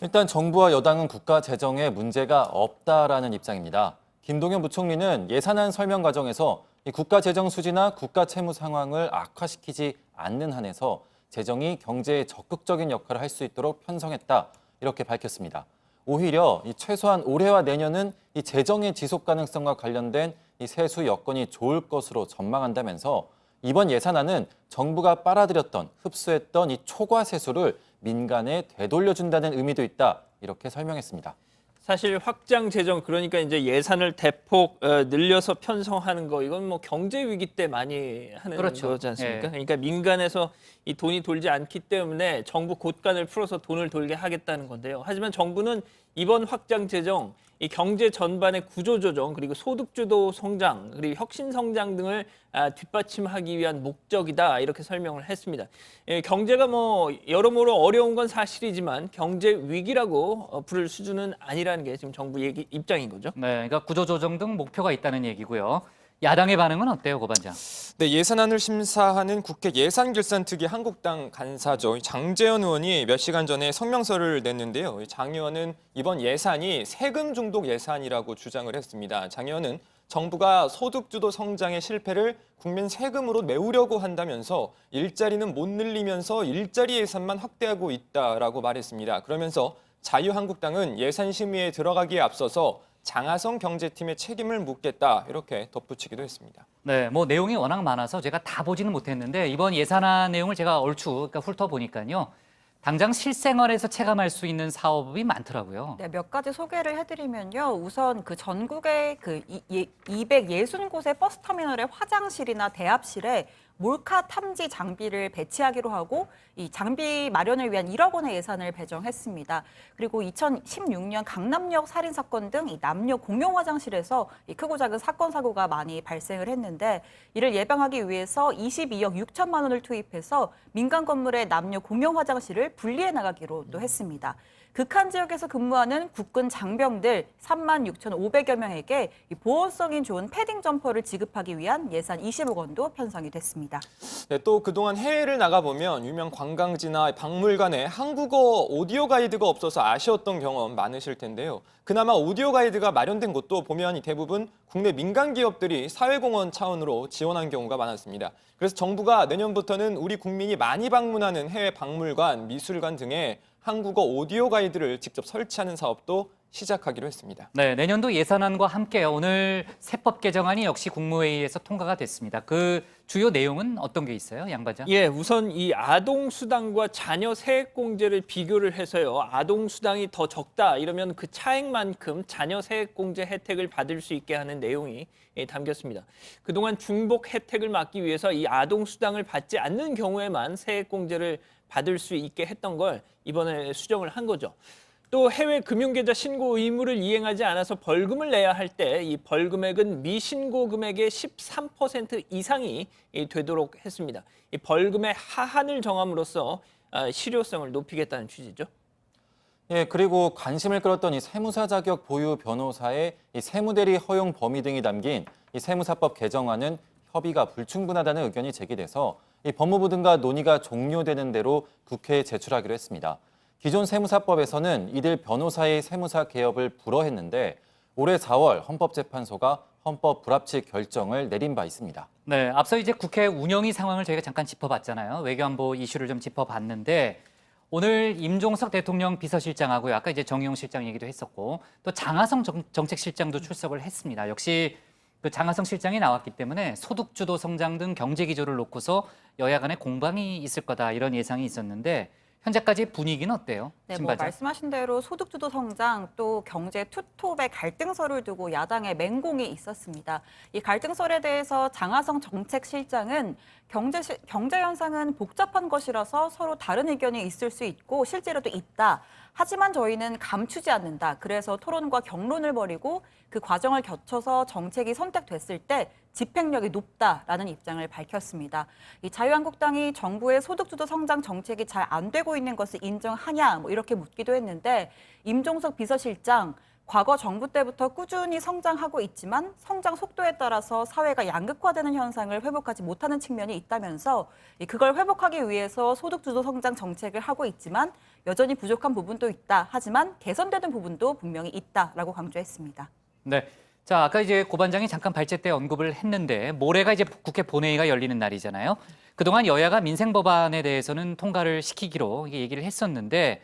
일단 정부와 여당은 국가 재정에 문제가 없다라는 입장입니다. 김동연 부총리는 예산안 설명 과정에서 이 국가 재정 수지나 국가 채무 상황을 악화시키지 않는 한에서 재정이 경제에 적극적인 역할을 할 수 있도록 편성했다, 이렇게 밝혔습니다. 오히려 최소한 올해와 내년은 이 재정의 지속 가능성과 관련된 이 세수 여건이 좋을 것으로 전망한다면서 이번 예산안은 정부가 빨아들였던, 흡수했던 이 초과 세수를 민간에 되돌려준다는 의미도 있다, 이렇게 설명했습니다. 사실 확장 재정, 그러니까 이제 예산을 대폭 늘려서 편성하는 거, 이건 뭐 경제 위기 때 많이 하는 그렇죠. 거지 않습니까? 예. 그러니까 민간에서 이 돈이 돌지 않기 때문에 정부 곳간을 풀어서 돈을 돌게 하겠다는 건데요. 하지만 정부는 이번 확장 재정, 이 경제 전반의 구조 조정, 그리고 소득주도 성장, 그리고 혁신 성장 등을 뒷받침하기 위한 목적이다, 이렇게 설명을 했습니다. 경제가 뭐 여러모로 어려운 건 사실이지만 경제 위기라고 부를 수준은 아니라는 게 지금 정부 입장인 거죠. 네, 그러니까 구조조정 등 목표가 있다는 얘기고요. 야당의 반응은 어때요, 고 반장? 네, 예산안을 심사하는 국회 예산결산특위 한국당 간사죠. 장제원 의원이 몇 시간 전에 성명서를 냈는데요. 장 의원은 이번 예산이 세금 중독 예산이라고 주장을 했습니다. 장 의원은 정부가 소득주도 성장의 실패를 국민 세금으로 메우려고 한다면서 일자리는 못 늘리면서 일자리 예산만 확대하고 있다라고 말했습니다. 그러면서 자유한국당은 예산 심의에 들어가기에 앞서서 장하성 경제팀의 책임을 묻겠다, 이렇게 덧붙이기도 했습니다. 네, 뭐 내용이 워낙 많아서 제가 다 보지는 못했는데 이번 예산안 내용을 제가 얼추 그러니까 훑어보니까요. 당장 실생활에서 체감할 수 있는 사업이 많더라고요. 네, 몇 가지 소개를 해드리면요. 우선 그 전국의 260곳의 버스 터미널의 화장실이나 대합실에 몰카 탐지 장비를 배치하기로 하고 이 장비 마련을 위한 1억 원의 예산을 배정했습니다. 그리고 2016년 강남역 살인 사건 등 이 남녀 공용 화장실에서 이 크고 작은 사건 사고가 많이 발생을 했는데 이를 예방하기 위해서 22억 6천만 원을 투입해서 민간 건물의 남녀 공용 화장실을 분리해 나가기로 또 했습니다. 극한 지역에서 근무하는 국군 장병들 36,500여 명에게 보온성이 좋은 패딩 점퍼를 지급하기 위한 예산 20억 원도 편성이 됐습니다. 네, 또 그동안 해외를 나가보면 유명 관광지나 박물관에 한국어 오디오 가이드가 없어서 아쉬웠던 경험 많으실 텐데요. 그나마 오디오 가이드가 마련된 곳도 보면 대부분 국내 민간 기업들이 사회공헌 차원으로 지원한 경우가 많았습니다. 그래서 정부가 내년부터는 우리 국민이 많이 방문하는 해외 박물관, 미술관 등에 한국어 오디오 가이드를 직접 설치하는 사업도 시작하기로 했습니다. 네, 내년도 예산안과 함께 오늘 세법 개정안이 역시 국무회의에서 통과가 됐습니다. 그 주요 내용은 어떤 게 있어요, 양 반장? 예, 우선 이 아동 수당과 자녀 세액 공제를 비교를 해서요. 아동 수당이 더 적다 이러면 그 차액만큼 자녀 세액 공제 혜택을 받을 수 있게 하는 내용이 담겼습니다. 그동안 중복 혜택을 막기 위해서 이 아동 수당을 받지 않는 경우에만 세액 공제를 받을 수 있게 했던 걸 이번에 수정을 한 거죠. 또 해외 금융계좌 신고 의무를 이행하지 않아서 벌금을 내야 할 때 이 벌금액은 미신고 금액의 13% 이상이 되도록 했습니다. 이 벌금의 하한을 정함으로써 실효성을 높이겠다는 취지죠. 예, 그리고 관심을 끌었던 이 세무사 자격 보유 변호사의 이 세무대리 허용 범위 등이 담긴 이 세무사법 개정안은 협의가 불충분하다는 의견이 제기돼서 이 법무부 등과 논의가 종료되는 대로 국회에 제출하기로 했습니다. 기존 세무사법에서는 이들 변호사의 세무사 개업을 불허했는데 올해 4월 헌법재판소가 헌법 불합치 결정을 내린 바 있습니다. 네, 앞서 이제 국회 운영위 상황을 저희가 잠깐 짚어봤잖아요. 외교안보 이슈를 좀 짚어봤는데 오늘 임종석 대통령 비서실장하고요. 아까 이제 정의용 실장 얘기도 했었고 또 장하성 정책실장도 출석을 했습니다. 역시 그 장하성 실장이 나왔기 때문에 소득주도 성장 등 경제 기조를 놓고서 여야 간의 공방이 있을 거다 이런 예상이 있었는데 현재까지 분위기는 어때요? 네, 신 뭐 반장? 말씀하신 대로 소득주도 성장 또 경제 투톱의 갈등설을 두고 야당의 맹공이 있었습니다. 이 갈등설에 대해서 장하성 정책실장은 경제 현상은 복잡한 것이라서 서로 다른 의견이 있을 수 있고 실제로도 있다. 하지만 저희는 감추지 않는다. 그래서 토론과 격론을 벌이고 그 과정을 거쳐서 정책이 선택됐을 때 집행력이 높다라는 입장을 밝혔습니다. 이 자유한국당이 정부의 소득주도 성장 정책이 잘 안 되고 있는 것을 인정하냐 뭐 이렇게 묻기도 했는데 임종석 비서실장 과거 정부 때부터 꾸준히 성장하고 있지만 성장 속도에 따라서 사회가 양극화되는 현상을 회복하지 못하는 측면이 있다면서 그걸 회복하기 위해서 소득주도 성장 정책을 하고 있지만 여전히 부족한 부분도 있다. 하지만 개선되는 부분도 분명히 있다라고 강조했습니다. 네. 자, 아까 이제 고 반장이 잠깐 발제 때 언급을 했는데 모레가 이제 국회 본회의가 열리는 날이잖아요. 그동안 여야가 민생 법안에 대해서는 통과를 시키기로 얘기를 했었는데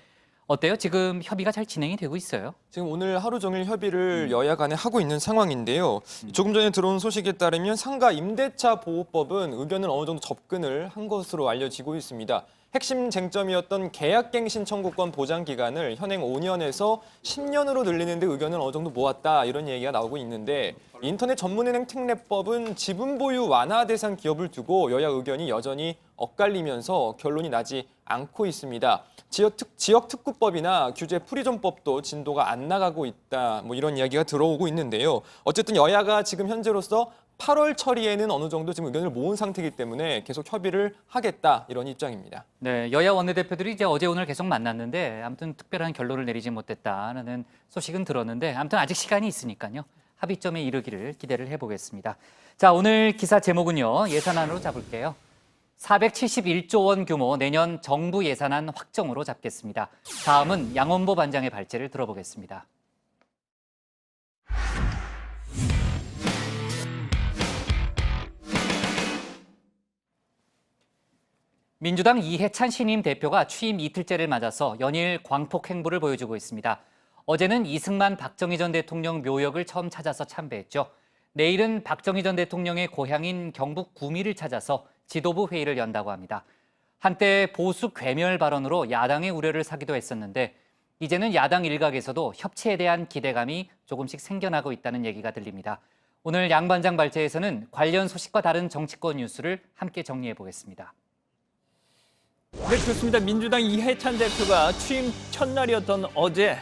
어때요? 지금 협의가 잘 진행이 되고 있어요? 지금 오늘 하루 종일 협의를 여야 간에 하고 있는 상황인데요. 조금 전에 들어온 소식에 따르면 상가 임대차 보호법은 의견을 어느 정도 접근을 한 것으로 알려지고 있습니다. 핵심 쟁점이었던 계약갱신 청구권 보장 기간을 현행 5년에서 10년으로 늘리는 데 의견을 어느 정도 모았다 이런 얘기가 나오고 있는데 인터넷 전문은행 특례법은 지분 보유 완화 대상 기업을 두고 여야 의견이 여전히 엇갈리면서 결론이 나지 않고 있습니다. 지역특구법이나 규제 프리존법도 진도가 안 나가고 있다 뭐 이런 이야기가 들어오고 있는데요. 어쨌든 여야가 지금 현재로서 8월 처리에는 어느 정도 지금 의견을 모은 상태이기 때문에 계속 협의를 하겠다 이런 입장입니다. 네, 여야 원내대표들이 이제 어제 오늘 계속 만났는데 아무튼 특별한 결론을 내리지 못했다는 소식은 들었는데 아무튼 아직 시간이 있으니까요. 합의점에 이르기를 기대를 해보겠습니다. 자, 오늘 기사 제목은요. 예산안으로 잡을게요. 471조 원 규모 내년 정부 예산안 확정으로 잡겠습니다. 다음은 양원보 반장의 발제를 들어보겠습니다. 민주당 이해찬 신임 대표가 취임 이틀째를 맞아서 연일 광폭 행보를 보여주고 있습니다. 어제는 이승만 박정희 전 대통령 묘역을 처음 찾아서 참배했죠. 내일은 박정희 전 대통령의 고향인 경북 구미를 찾아서 지도부 회의를 연다고 합니다. 한때 보수 괴멸 발언으로 야당의 우려를 사기도 했었는데 이제는 야당 일각에서도 협치에 대한 기대감이 조금씩 생겨나고 있다는 얘기가 들립니다. 오늘 양 반장 발제에서는 관련 소식과 다른 정치권 뉴스를 함께 정리해 보겠습니다. 네, 그렇습니다. 민주당 이해찬 대표가 취임 첫날이었던 어제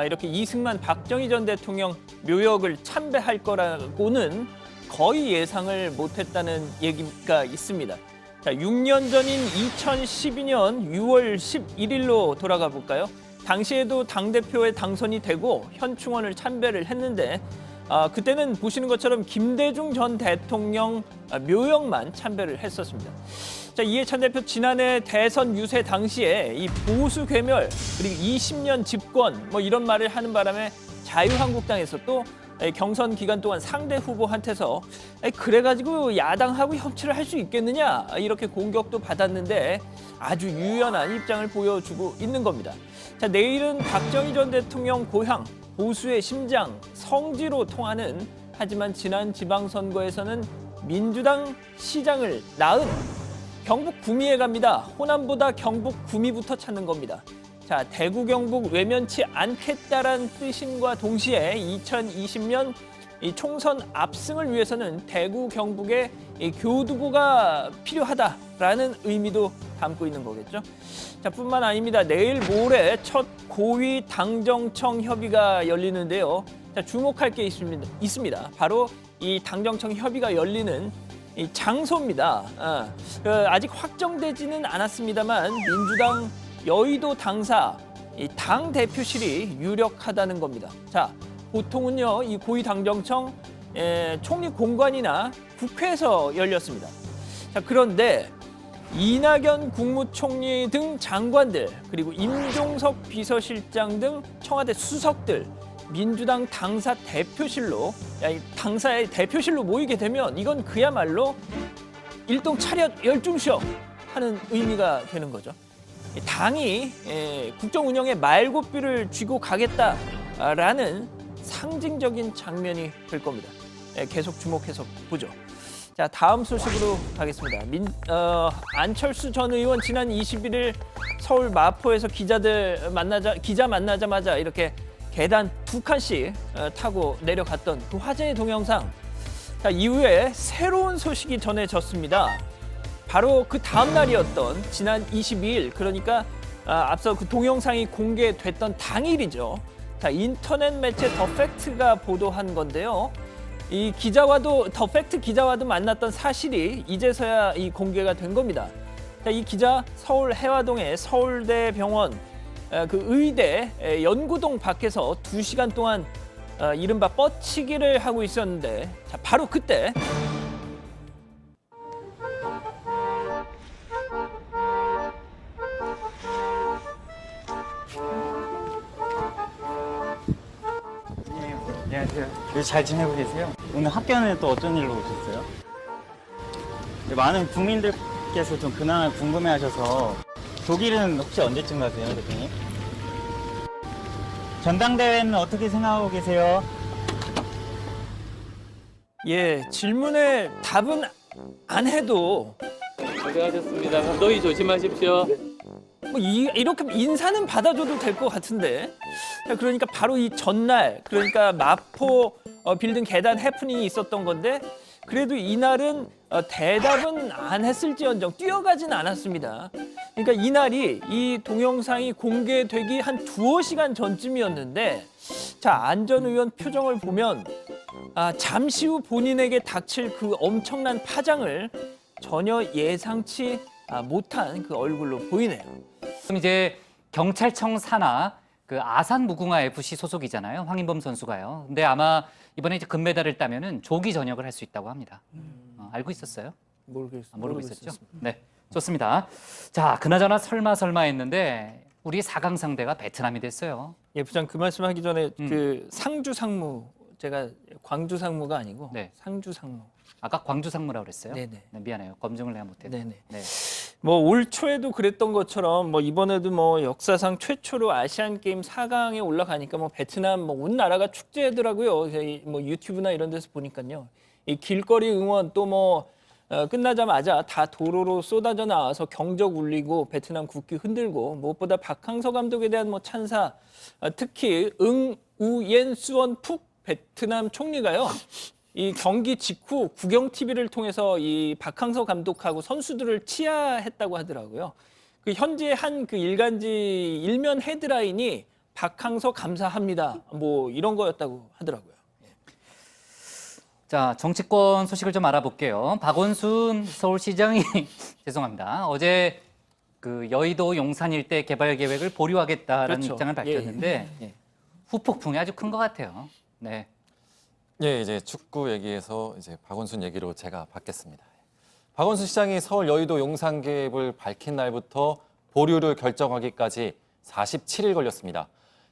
이렇게 이승만 박정희 전 대통령 묘역을 참배할 거라고는 거의 예상을 못했다는 얘기가 있습니다. 자, 6년 전인 2012년 6월 11일로 돌아가 볼까요? 당시에도 당대표에 당선이 되고 현충원을 참배를 했는데 그때는 보시는 것처럼 김대중 전 대통령 묘역만 참배를 했었습니다. 자, 이해찬 대표 지난해 대선 유세 당시에 이 보수 괴멸 그리고 20년 집권 뭐 이런 말을 하는 바람에 자유한국당에서 또 경선 기간 동안 상대 후보한테서 그래가지고 야당하고 협치를 할 수 있겠느냐 이렇게 공격도 받았는데 아주 유연한 입장을 보여주고 있는 겁니다. 자, 내일은 박정희 전 대통령 고향 보수의 심장 성지로 통하는 하지만 지난 지방선거에서는 민주당 시장을 낳은 경북 구미에 갑니다. 호남보다 경북 구미부터 찾는 겁니다. 자, 대구 경북 외면치 않겠다라는 뜻임과 동시에 2020년 이 총선 압승을 위해서는 대구 경북의 이 교두보가 필요하다라는 의미도 담고 있는 거겠죠. 자, 뿐만 아닙니다. 내일 모레 첫 고위 당정청 협의가 열리는데요. 자, 주목할 게 있습니다. 바로 이 당정청 협의가 열리는 이 장소입니다. 아직 확정되지는 않았습니다만 민주당 여의도 당사 이 당 대표실이 유력하다는 겁니다. 자, 보통은요 이 고위당정청 총리 공관이나 국회에서 열렸습니다. 자, 그런데 이낙연 국무총리 등 장관들 그리고 임종석 비서실장 등 청와대 수석들 민주당 당사 대표실로 당사의 대표실로 모이게 되면 이건 그야말로 일동 차렷 열중시험 하는 의미가 되는 거죠. 당이 국정 운영에 말고삐를 쥐고 가겠다라는 상징적인 장면이 될 겁니다. 계속 주목해서 보죠. 자, 다음 소식으로 가겠습니다. 안철수 전 의원 지난 21일 서울 마포에서 기자 만나자마자 이렇게 계단 2칸씩 타고 내려갔던 그 화제의 동영상. 자, 이후에 새로운 소식이 전해졌습니다. 바로 그 다음 날이었던 지난 22일, 그러니까 앞서 그 동영상이 공개됐던 당일이죠. 자, 인터넷 매체 더 팩트가 보도한 건데요. 이 기자와도 더 팩트 기자와도 만났던 사실이 이제서야 이 공개가 된 겁니다. 자, 이 기자 서울 해화동의 서울대병원 그 의대 연구동 밖에서 2시간 동안 이른바 뻗치기를 하고 있었는데, 자, 바로 그때 안녕하세요. 요즘 잘 지내고 계세요? 오늘 학교는 또 어쩐 일로 오셨어요? 많은 국민들께서 좀 근황을 궁금해하셔서 독일은 혹시 언제쯤 가세요, 대표님? 전당대회는 어떻게 생각하고 계세요? 예, 질문에 답은 안 해도 고생하셨습니다. 감독이 조심하십시오. 뭐 이렇게 인사는 받아줘도 될 것 같은데. 그러니까 바로 이 전날, 그러니까 마포 빌딩 계단 해프닝이 있었던 건데, 그래도 이날은 대답은 안 했을지언정 뛰어가진 않았습니다. 그러니까 이날이 이 동영상이 공개되기 한 2시간 전쯤이었는데, 자, 안 전 의원 표정을 보면 잠시 후 본인에게 닥칠 그 엄청난 파장을 전혀 예상치 못한 그 얼굴로 보이네요. 그럼 이제 경찰청 산하 그 아산 무궁화 FC 소속이잖아요. 황인범 선수가요. 근데 아마 이번에 이제 금메달을 따면은 조기 전역을 할 수 있다고 합니다. 알고 있었어요? 모르고 있었죠? 네, 좋습니다. 자, 그나저나 설마 했는데 우리 4강 상대가 베트남이 됐어요. 예, 부장 그 말씀하기 전에 그 상주 상무, 제가 광주 상무가 아니고 네. 상주 상무. 아까 광주 상무라고 그랬어요? 네네. 네, 미안해요. 검증을 내가 못했네요. 네네. 네. 뭐 올 초에도 그랬던 것처럼 뭐 이번에도 뭐 역사상 최초로 아시안 게임 4강에 올라가니까 뭐 베트남 뭐 온 나라가 축제더라고요. 뭐 유튜브나 이런 데서 보니까요. 이 길거리 응원 또 뭐 끝나자마자 다 도로로 쏟아져 나와서 경적 울리고 베트남 국기 흔들고, 무엇보다 박항서 감독에 대한 뭐 찬사, 특히 우옌 수원 푹 베트남 총리가요. 이 경기 직후 국영 TV를 통해서 이 박항서 감독하고 선수들을 치하했다고 하더라고요. 그 현재 한 그 일간지 일면 헤드라인이 박항서 감사합니다. 뭐 이런 거였다고 하더라고요. 자, 정치권 소식을 좀 알아볼게요. 박원순 서울시장이 죄송합니다. 어제 그 여의도 용산 일대 개발 계획을 보류하겠다라는 그렇죠. 입장을 밝혔는데 후폭풍이 아주 큰 것 같아요. 네. 예, 이제 축구 얘기에서 이제 박원순 얘기로 제가 받겠습니다. 박원순 시장이 서울 여의도 용산 계획을 밝힌 날부터 보류를 결정하기까지 47일 걸렸습니다.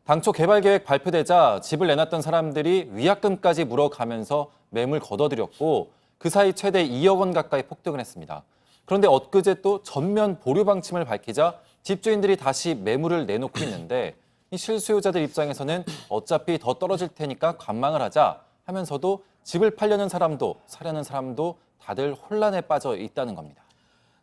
당초 개발 계획 발표되자 집을 내놨던 사람들이 위약금까지 물어가면서 매물 걷어들였고, 그 사이 최대 2억 원 가까이 폭등을 했습니다. 그런데 엊그제 또 전면 보류 방침을 밝히자 집주인들이 다시 매물을 내놓고 있는데, 이 실수요자들 입장에서는 어차피 더 떨어질 테니까 관망을 하자 하면서도 집을 팔려는 사람도 사려는 사람도 다들 혼란에 빠져 있다는 겁니다.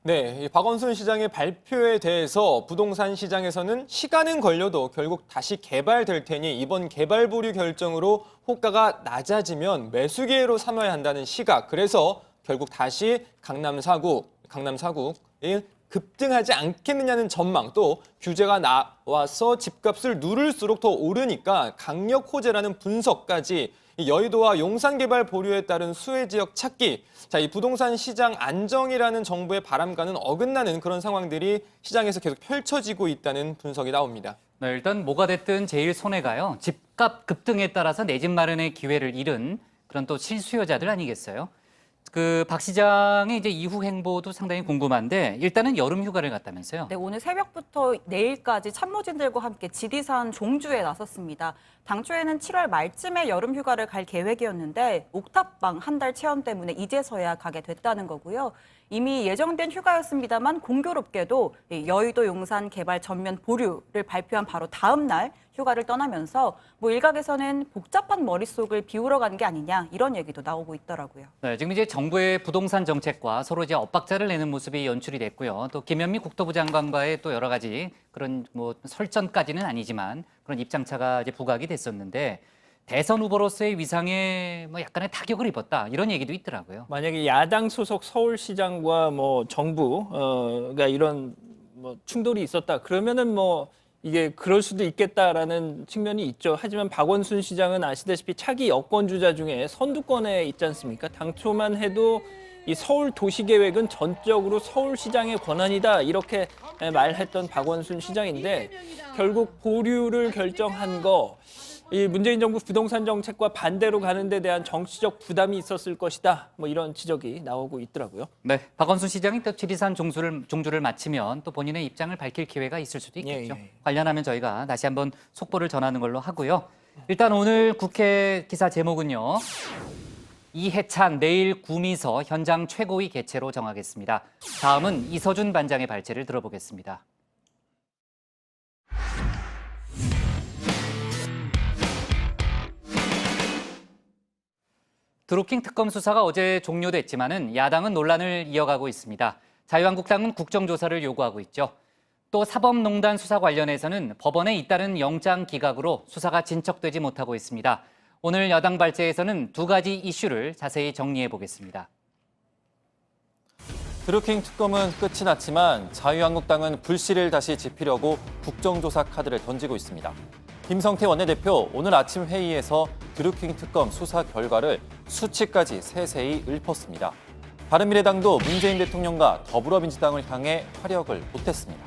네, 이 박원순 시장의 발표에 대해서 부동산 시장에서는 시간은 걸려도 결국 다시 개발될 테니 이번 개발 보류 결정으로 호가가 낮아지면 매수 기회로 삼아야 한다는 시각. 그래서 결국 다시 강남 사국의 급등하지 않겠느냐는 전망, 또 규제가 나와서 집값을 누를수록 더 오르니까 강력 호재라는 분석까지 이 여의도와 용산 개발 보류에 따른 수혜 지역 찾기, 자, 이 부동산 시장 안정이라는 정부의 바람과는 어긋나는 그런 상황들이 시장에서 계속 펼쳐지고 있다는 분석이 나옵니다. 네, 일단 뭐가 됐든 제일 손해가요. 집값 급등에 따라서 내 집 마련의 기회를 잃은 그런 또 실수요자들 아니겠어요? 그 박 시장의 이제 이후 행보도 상당히 궁금한데 일단은 여름 휴가를 갔다면서요? 네, 오늘 새벽부터 내일까지 참모진들과 함께 지리산 종주에 나섰습니다. 당초에는 7월 말쯤에 여름 휴가를 갈 계획이었는데 옥탑방 한 달 체험 때문에 이제서야 가게 됐다는 거고요. 이미 예정된 휴가였습니다만 공교롭게도 여의도 용산 개발 전면 보류를 발표한 바로 다음 날 휴가를 떠나면서 뭐 일각에서는 복잡한 머릿속을 비우러 간 게 아니냐 이런 얘기도 나오고 있더라고요. 네, 지금 이제 정부의 부동산 정책과 서로 이제 엇박자를 내는 모습이 연출이 됐고요. 또 김현미 국토부 장관과의 또 여러 가지 그런 뭐 설전까지는 아니지만 그런 입장차가 이제 부각이 됐었는데 대선 후보로서의 위상에 뭐 약간의 타격을 입었다 이런 얘기도 있더라고요. 만약에 야당 소속 서울시장과 뭐 정부가 이런 뭐 충돌이 있었다 그러면은 뭐 이게 그럴 수도 있겠다라는 측면이 있죠. 하지만 박원순 시장은 아시다시피 차기 여권 주자 중에 선두권에 있지 않습니까? 당초만 해도 이 서울 도시계획은 전적으로 서울시장의 권한이다 이렇게 말했던 박원순 시장인데 결국 보류를 결정한 거 이 문재인 정부 부동산 정책과 반대로 가는 데 대한 정치적 부담이 있었을 것이다. 뭐 이런 지적이 나오고 있더라고요. 네, 박원순 시장이 또 지리산 종주를 마치면 또 본인의 입장을 밝힐 기회가 있을 수도 있겠죠. 관련하면 저희가 다시 한번 속보를 전하는 걸로 하고요. 일단 오늘 국회 기사 제목은요. 이해찬 내일 구미서 현장 최고위 개최로 정하겠습니다. 다음은 이서준 반장의 발제를 들어보겠습니다. 드루킹 특검 수사가 어제 종료됐지만은 야당은 논란을 이어가고 있습니다. 자유한국당은 국정조사를 요구하고 있죠. 또 사법농단 수사 관련해서는 법원에 잇따른 영장 기각으로 수사가 진척되지 못하고 있습니다. 오늘 여당 발제에서는 두 가지 이슈를 자세히 정리해 보겠습니다. 드루킹 특검은 끝이 났지만 자유한국당은 불씨를 다시 지피려고 국정조사 카드를 던지고 있습니다. 김성태 원내대표 오늘 아침 회의에서 드루킹 특검 수사 결과를 수치까지 세세히 읊었습니다. 바른미래당도 문재인 대통령과 더불어민주당을 향해 화력을 보탰습니다.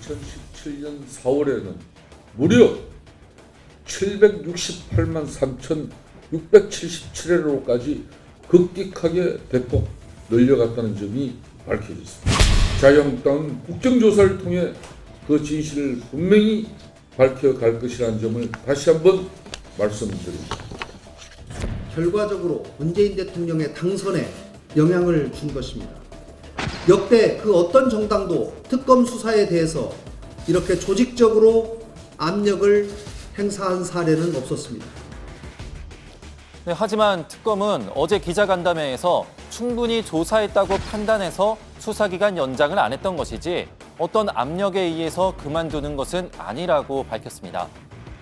2017년 4월에는 무려 768만 3,677회로까지 급격하게 대폭 늘려갔다는 점이 밝혀졌습니다. 자유한국당은 국정조사를 통해 그 진실을 분명히 밝혀갈 것이라는 점을 다시 한번 말씀드립니다. 결과적으로 문재인 대통령의 당선에 영향을 준 것입니다. 역대 그 어떤 정당도 특검 수사에 대해서 이렇게 조직적으로 압력을 행사한 사례는 없었습니다. 네, 하지만 특검은 어제 기자간담회에서 충분히 조사했다고 판단해서 수사기간 연장을 안 했던 것이지 어떤 압력에 의해서 그만두는 것은 아니라고 밝혔습니다.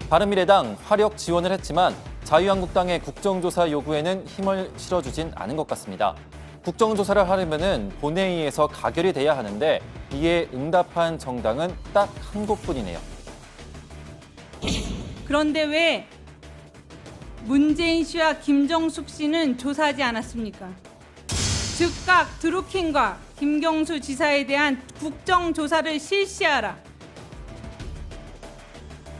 바른미래당 화력 지원을 했지만 자유한국당의 국정조사 요구에는 힘을 실어주진 않은 것 같습니다. 국정조사를 하려면 본회의에서 가결이 돼야 하는데 이에 응답한 정당은 딱 한 곳뿐이네요. 그런데 왜 문재인 씨와 김정숙 씨는 조사하지 않았습니까? 즉각 드루킹과 김경수 지사에 대한 국정조사를 실시하라.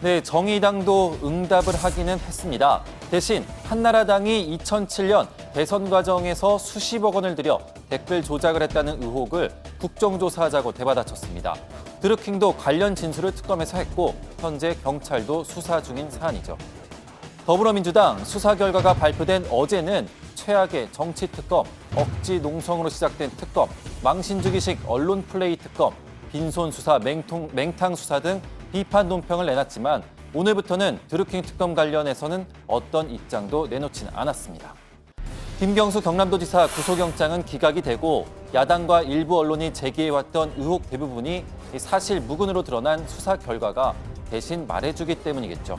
네, 정의당도 응답을 하기는 했습니다. 대신 한나라당이 2007년 대선 과정에서 수십억 원을 들여 댓글 조작을 했다는 의혹을 국정조사하자고 대받아쳤습니다. 드루킹도 관련 진술을 특검에서 했고 현재 경찰도 수사 중인 사안이죠. 더불어민주당 수사 결과가 발표된 어제는 최악의 정치 특검, 억지 농성으로 시작된 특검, 망신 주기식 언론 플레이 특검, 빈손 수사, 맹탕 수사 등 비판 논평을 내놨지만 오늘부터는 드루킹 특검 관련해서는 어떤 입장도 내놓지는 않았습니다. 김경수 경남도지사 구속영장은 기각이 되고 야당과 일부 언론이 제기해왔던 의혹 대부분이 사실 무근으로 드러난 수사 결과가 대신 말해주기 때문이겠죠.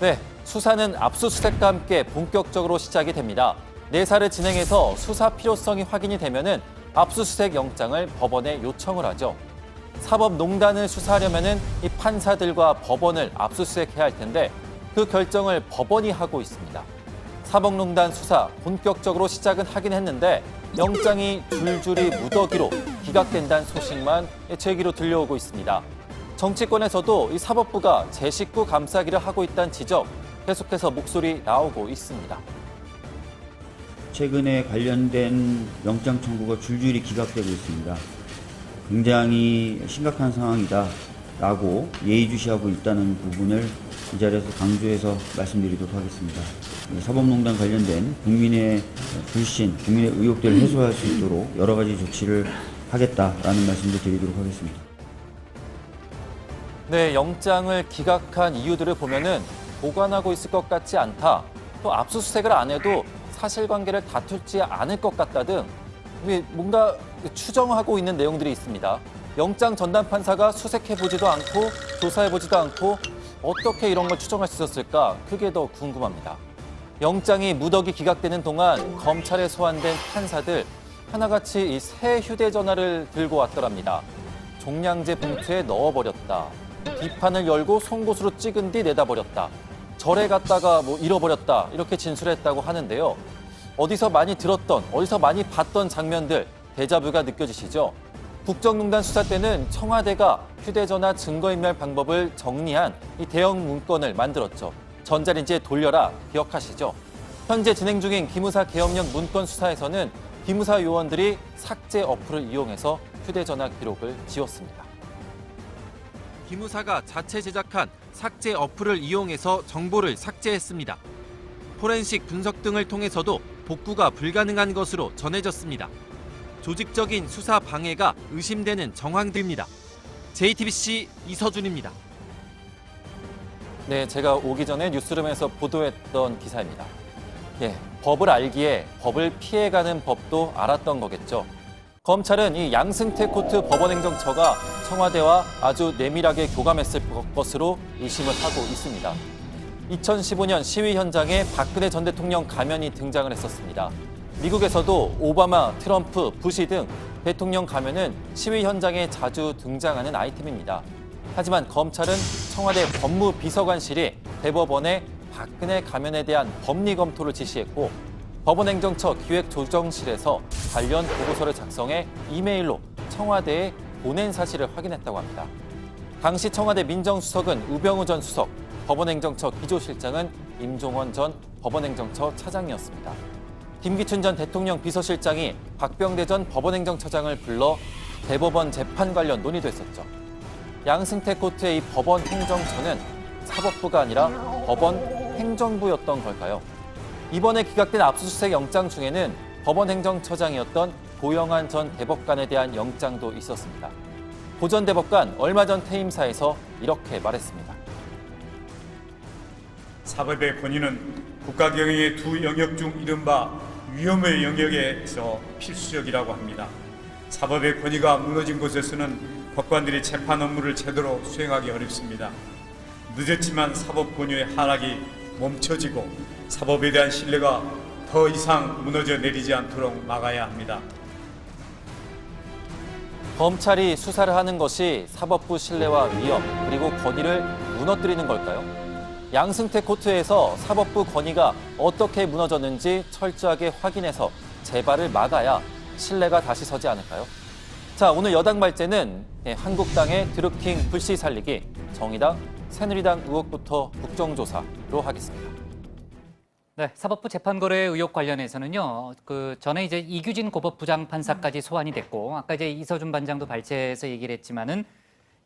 네, 수사는 압수수색과 함께 본격적으로 시작이 됩니다. 내사를 진행해서 수사 필요성이 확인이 되면은 압수수색 영장을 법원에 요청을 하죠. 사법농단을 수사하려면은 이 판사들과 법원을 압수수색해야 할 텐데 그 결정을 법원이 하고 있습니다. 사법농단 수사 본격적으로 시작은 하긴 했는데 영장이 줄줄이 무더기로 기각된다는 소식만 제기로 들려오고 있습니다. 정치권에서도 이 사법부가 제 식구 감싸기를 하고 있다는 지적 계속해서 목소리 나오고 있습니다. 최근에 관련된 영장 청구가 줄줄이 기각되고 있습니다. 굉장히 심각한 상황이다라고 예의주시하고 있다는 부분을 이 자리에서 강조해서 말씀드리도록 하겠습니다. 사법농단 관련된 국민의 불신, 국민의 의혹들을 해소할 수 있도록 여러 가지 조치를 하겠다라는 말씀도 드리도록 하겠습니다. 네, 영장을 기각한 이유들을 보면은 보관하고 있을 것 같지 않다. 또 압수수색을 안 해도 사실관계를 다툴지 않을 것 같다 등 뭔가 추정하고 있는 내용들이 있습니다. 영장 전담 판사가 수색해보지도 않고 조사해보지도 않고 어떻게 이런 걸 추정할 수 있었을까? 그게 더 궁금합니다. 영장이 무더기 기각되는 동안 검찰에 소환된 판사들 하나같이 이 새 휴대전화를 들고 왔더랍니다. 종량제 봉투에 넣어버렸다. 뒷판을 열고 송곳으로 찍은 뒤 내다버렸다. 절에 갔다가 잃어버렸다. 이렇게 진술했다고 하는데요. 어디서 많이 들었던, 어디서 많이 봤던 장면들 데자뷰가 느껴지시죠? 국정농단 수사 때는 청와대가 휴대전화 증거인멸 방법을 정리한 이 대형 문건을 만들었죠. 전자레인지에 돌려라 기억하시죠? 현재 진행 중인 기무사 계엄령 문건 수사에서는 기무사 요원들이 삭제 어플을 이용해서 휴대전화 기록을 지웠습니다. 기무사가 자체 제작한 삭제 어플을 이용해서 정보를 삭제했습니다. 포렌식 분석 등을 통해서도 복구가 불가능한 것으로 전해졌습니다. 조직적인 수사 방해가 의심되는 정황들입니다. JTBC 이서준입니다. 네, 제가 오기 전에 뉴스룸에서 보도했던 기사입니다. 예, 법을 알기에 법을 피해가는 법도 알았던 거겠죠. 검찰은 이 양승태 코트 법원행정처가 청와대와 아주 내밀하게 교감했을 것으로 의심을 하고 있습니다. 2015년 시위 현장에 박근혜 전 대통령 가면이 등장을 했었습니다. 미국에서도 오바마, 트럼프, 부시 등 대통령 가면은 시위 현장에 자주 등장하는 아이템입니다. 하지만 검찰은 청와대 법무비서관실이 대법원에 박근혜 가면에 대한 법리 검토를 지시했고 법원행정처 기획조정실에서 관련 보고서를 작성해 이메일로 청와대에 보낸 사실을 확인했다고 합니다. 당시 청와대 민정수석은 우병우 전 수석, 법원행정처 기조실장은 임종원 전 법원행정처 차장이었습니다. 김기춘 전 대통령 비서실장이 박병대 전 법원행정처장을 불러 대법원 재판 관련 논의도 했었죠. 양승태 코트의 이 법원행정처는 사법부가 아니라 법원행정부였던 걸까요? 이번에 기각된 압수수색 영장 중에는 법원행정처장이었던 고영한 전 대법관에 대한 영장도 있었습니다. 고 전 대법관 얼마 전 퇴임사에서 이렇게 말했습니다. 사법의 권위는 국가경영의 두 영역 중 이른바 위험의 영역에서 필수적이라고 합니다. 사법의 권위가 무너진 곳에서는 법관들이 재판 업무를 제대로 수행하기 어렵습니다. 늦었지만 사법 권위의 하락이 멈춰지고 사법에 대한 신뢰가 더 이상 무너져 내리지 않도록 막아야 합니다. 검찰이 수사를 하는 것이 사법부 신뢰와 위험 그리고 권위를 무너뜨리는 걸까요? 양승태 코트에서 사법부 권위가 어떻게 무너졌는지 철저하게 확인해서 재발을 막아야 신뢰가 다시 서지 않을까요? 자, 오늘 여당 발제는 한국당의 드루킹 불씨 살리기, 정의당, 새누리당 의혹부터 국정조사로 하겠습니다. 네, 사법부 재판거래 의혹 관련해서는요. 전에 이제 이규진 고법부장 판사까지 소환이 됐고, 아까 이제 이서준 반장도 발제해서 얘기를 했지만은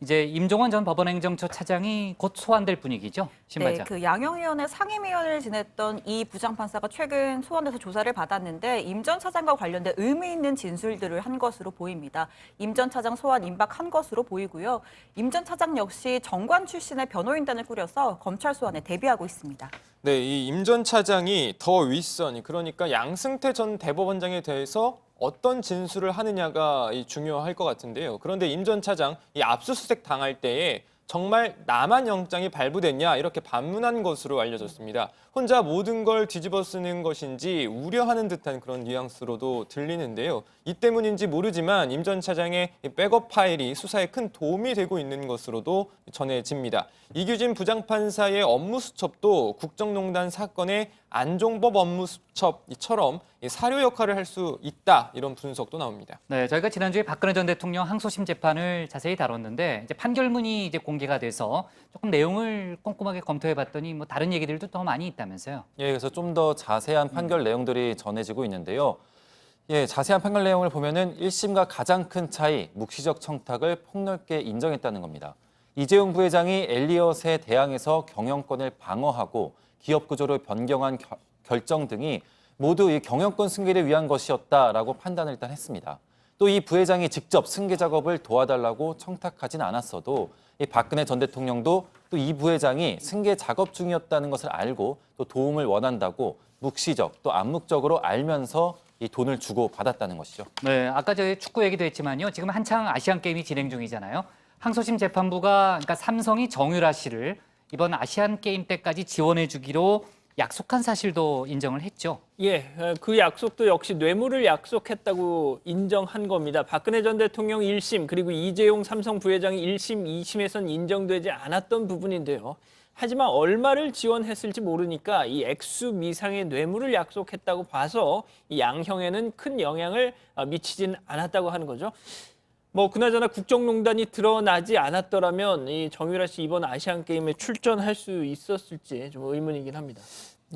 이제 임종원 전 법원행정처 차장이 곧 소환될 분위기죠, 신 네, 반장. 그 양형위원회 상임위원을 지냈던 이 부장판사가 최근 소환돼서 조사를 받았는데 임 전 차장과 관련된 의미 있는 진술들을 한 것으로 보입니다. 임 전 차장 소환 임박한 것으로 보이고요. 임 전 차장 역시 정관 출신의 변호인단을 꾸려서 검찰 소환에 대비하고 있습니다. 네, 이 임 전 차장이 더 윗선, 그러니까 양승태 전 대법원장에 대해서 어떤 진술을 하느냐가 중요할 것 같은데요. 그런데 임 전 차장 이 압수수색 당할 때에 정말 나만 영장이 발부됐냐 이렇게 반문한 것으로 알려졌습니다. 혼자 모든 걸 뒤집어 쓰는 것인지 우려하는 듯한 그런 뉘앙스로도 들리는데요. 이 때문인지 모르지만 임 전 차장의 백업 파일이 수사에 큰 도움이 되고 있는 것으로도 전해집니다. 이규진 부장판사의 업무수첩도 국정농단 사건의 안종법 업무수첩처럼 사료 역할을 할 수 있다, 이런 분석도 나옵니다. 네, 저희가 지난주에 박근혜 전 대통령 항소심 재판을 자세히 다뤘는데 이제 판결문이 이제 공개가 돼서 조금 내용을 꼼꼼하게 검토해봤더니 뭐 다른 얘기들도 더 많이 있다면서요? 예, 그래서 좀 더 자세한 판결 내용들이 전해지고 있는데요. 예, 자세한 판결 내용을 보면은 1심과 가장 큰 차이, 묵시적 청탁을 폭넓게 인정했다는 겁니다. 이재용 부회장이 엘리엇에 대항해서 경영권을 방어하고 기업 구조를 변경한 결정 등이 모두 이 경영권 승계를 위한 것이었다라고 판단을 일단 했습니다. 또 이 부회장이 직접 승계 작업을 도와달라고 청탁하진 않았어도 이 박근혜 전 대통령도 또 이 부회장이 승계 작업 중이었다는 것을 알고 또 도움을 원한다고 묵시적 또 암묵적으로 알면서 이 돈을 주고 받았다는 것이죠. 네, 아까 저희 축구 얘기도 했지만요. 지금 한창 아시안 게임이 진행 중이잖아요. 항소심 재판부가 그러니까 삼성이 정유라 씨를 이번 아시안 게임 때까지 지원해 주기로 약속한 사실도 인정을 했죠. 예, 그 약속도 역시 뇌물을 약속했다고 인정한 겁니다. 박근혜 전 대통령 1심 그리고 이재용 삼성 부회장이 1심, 2심에선 인정되지 않았던 부분인데요. 하지만 얼마를 지원했을지 모르니까 이 액수 미상의 뇌물을 약속했다고 봐서 이 양형에는 큰 영향을 미치진 않았다고 하는 거죠. 뭐 그나저나 국정농단이 드러나지 않았더라면 이 정유라 씨 이번 아시안 게임에 출전할 수 있었을지 좀 의문이긴 합니다.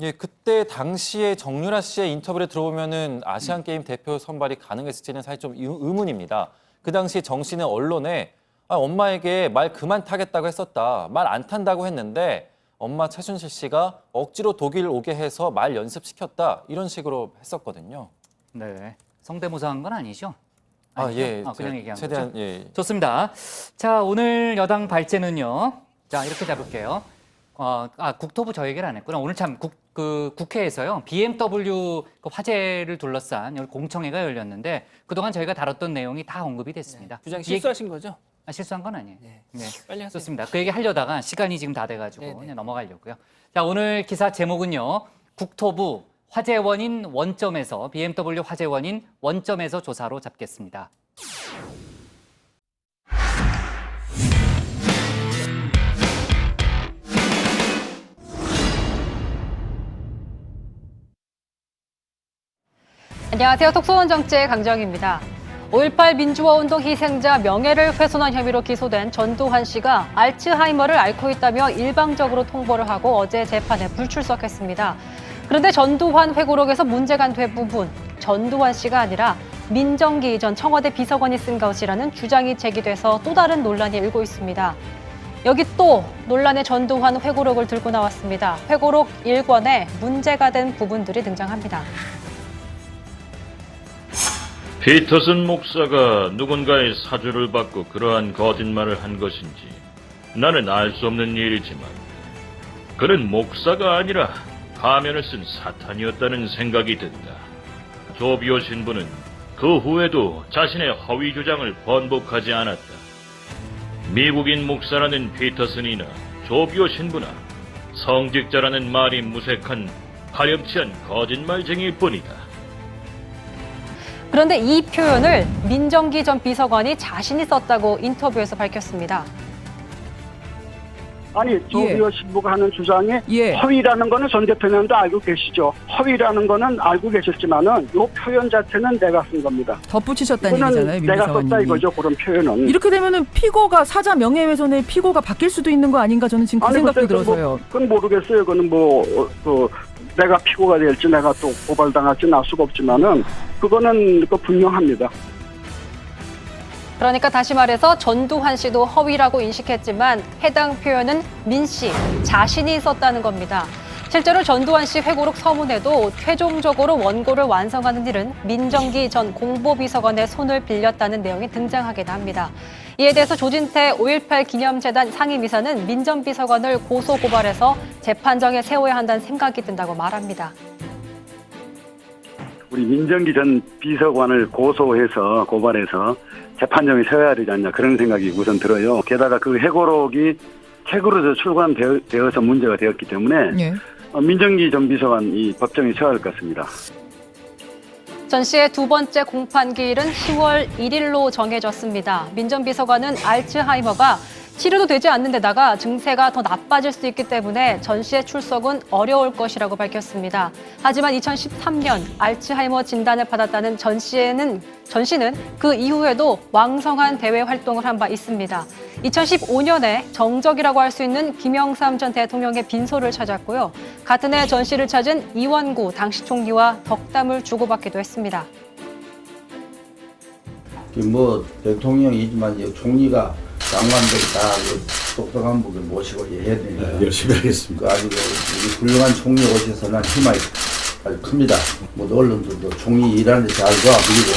예, 그때 당시에 정유라 씨의 인터뷰를 들어보면은 아시안 게임 대표 선발이 가능했을지는 사실 좀 의문입니다. 그 당시 정 씨는 언론에 엄마에게 말 그만 타겠다고 했었다. 말 안 탄다고 했는데 엄마 최순실 씨가 억지로 독일 오게 해서 말 연습시켰다. 이런 식으로 했었거든요. 네, 성대모사한 건 아니죠? 예, 그냥 얘기한 최대한 거죠? 예. 좋습니다. 자, 오늘 여당 발제는요. 자, 이렇게 잡을게요. 국토부 저 얘기를 안 했구나. 오늘 참 국회에서요. BMW 그 화재를 둘러싼 공청회가 열렸는데 그동안 저희가 다뤘던 내용이 다 언급이 됐습니다. 네, 부장 실수하신 거죠? 실수한 건 아니에요. 네. 빨리 하세요. 좋습니다. 그 얘기 하려다가 시간이 지금 다 돼가지고 네. 그냥 넘어가려고요. 자, 오늘 기사 제목은요. 국토부 화재 원인 원점에서 BMW 화재 원인 원점에서 조사로 잡겠습니다. 안녕하세요. 톡소원 정치의 강정입니다. 5.18 민주화 운동 희생자 명예를 훼손한 혐의로 기소된 전두환 씨가 알츠하이머를 앓고 있다며 일방적으로 통보를 하고 어제 재판에 불출석했습니다. 그런데 전두환 회고록에서 문제가 된 부분, 전두환 씨가 아니라 민정기 전 청와대 비서관이 쓴 것이라는 주장이 제기돼서 또 다른 논란이 일고 있습니다. 여기 또 논란의 전두환 회고록을 들고 나왔습니다. 회고록 1권에 문제가 된 부분들이 등장합니다. 피터슨 목사가 누군가의 사주를 받고 그러한 거짓말을 한 것인지 나는 알 수 없는 일이지만 그는 목사가 아니라 가면을 쓴 사탄이었다는 생각이 든다. 조비오 신부는 그 후에도 자신의 허위 주장을 번복하지 않았다. 미국인 목사라는 피터슨이나 조비오 신부나 성직자라는 말이 무색한 가렴치한 거짓말쟁이일 뿐이다. 그런데 이 표현을 민정기 전 비서관이 자신이 썼다고 인터뷰에서 밝혔습니다. 아니, 조비오 신부가 하는 주장에 허위라는 거는 전 대표님도 알고 계시죠. 허위라는 거는 알고 계셨지만은 이 표현 자체는 내가 쓴 겁니다. 덧붙이셨다는 얘기잖아요, 민 내가 비서관님이. 썼다 이거죠, 그런 표현은. 이렇게 되면은 피고가 사자 명예훼손의 피고가 바뀔 수도 있는 거 아닌가 저는 지금 그 생각도 들어서요. 그건 모르겠어요. 그건 내가 피고가 될지 내가 또 고발당할지는 알 수가 없지만은 그거는 분명합니다. 그러니까 다시 말해서 전두환 씨도 허위라고 인식했지만 해당 표현은 민 씨 자신이 썼다는 겁니다. 실제로 전두환 씨 회고록 서문에도 최종적으로 원고를 완성하는 일은 민정기 전 공보비서관의 손을 빌렸다는 내용이 등장하기도 합니다. 이에 대해서 조진태 5.18 기념재단 상임이사는 민 전 비서관을 고소 고발해서 재판정에 세워야 한다는 생각이 든다고 말합니다. 우리 민정기 전 비서관을 고발해서 재판정이 세워야 되지 않냐 그런 생각이 우선 들어요. 게다가 그 회고록이 책으로 출간되어서 문제가 되었기 때문에 민정기 전 비서관 이 법정이 세워야 할 것 같습니다. 전 씨의 두 번째 공판기일은 10월 1일로 정해졌습니다. 민 전 비서관은 알츠하이머가 치료도 되지 않는 데다가 증세가 더 나빠질 수 있기 때문에 전 씨의 출석은 어려울 것이라고 밝혔습니다. 하지만 2013년 알츠하이머 진단을 받았다는 전 씨는 그 이후에도 왕성한 대외 활동을 한 바 있습니다. 2015년에 정적이라고 할 수 있는 김영삼 전 대통령의 빈소를 찾았고요. 같은 해 전 씨를 찾은 이원구 당시 총리와 덕담을 주고받기도 했습니다. 뭐 대통령이지만 총리가 장관들 다 똑똑한 분들 모시고 해야 되니까 열심히 하겠습니다. 아주 우리 훌륭한 총리 오셔서는 힘이 아주 큽니다. 뭐 언론들도 총리 일하는 데 잘 도와드리고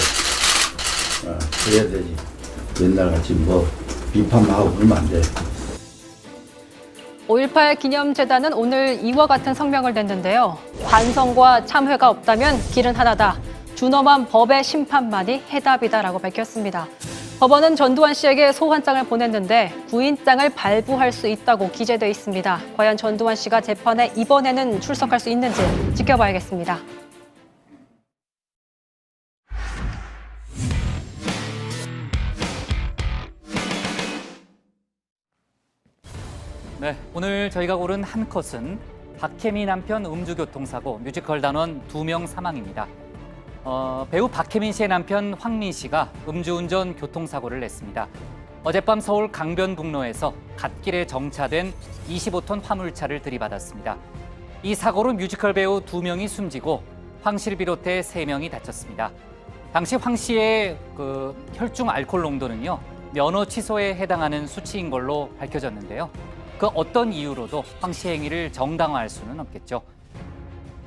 그래야 되지. 옛날같이 뭐 비판하고 그러면 안 돼. 5.18 기념재단은 오늘 이와 같은 성명을 냈는데요. 반성과 참회가 없다면 길은 하나다. 준엄한 법의 심판만이 해답이다라고 밝혔습니다. 법원은 전두환 씨에게 소환장을 보냈는데 구인장을 발부할 수 있다고 기재돼 있습니다. 과연 전두환 씨가 재판에 이번에는 출석할 수 있는지 지켜봐야겠습니다. 네, 오늘 저희가 고른 한 컷은 박혜미 남편 음주교통사고 뮤지컬 단원 2명 사망입니다. 배우 박혜민 씨의 남편 황민 씨가 음주운전 교통사고를 냈습니다. 어젯밤 서울 강변북로에서 갓길에 정차된 25톤 화물차를 들이받았습니다. 이 사고로 뮤지컬 배우 2명이 숨지고 황 씨를 비롯해 3명이 다쳤습니다. 당시 황 씨의 혈중 알코올 농도는요, 면허 취소에 해당하는 수치인 걸로 밝혀졌는데요. 그 어떤 이유로도 황 씨의 행위를 정당화할 수는 없겠죠.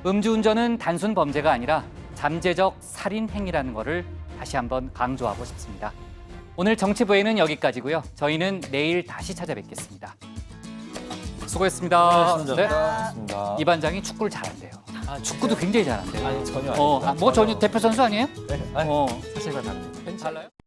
음주운전은 단순 범죄가 아니라 잠재적 살인 행위라는 것을 다시 한번 강조하고 싶습니다. 오늘 정치부에는 여기까지고요. 저희는 내일 다시 찾아뵙겠습니다. 수고했습니다. 수고하셨습니다. 이 반장이 축구를 잘한대요. 축구도 굉장히 잘한대요. 아니 전혀 아닙니다. 전혀 대표 선수 아니에요? 네, 사실과 다릅니다. 달라요?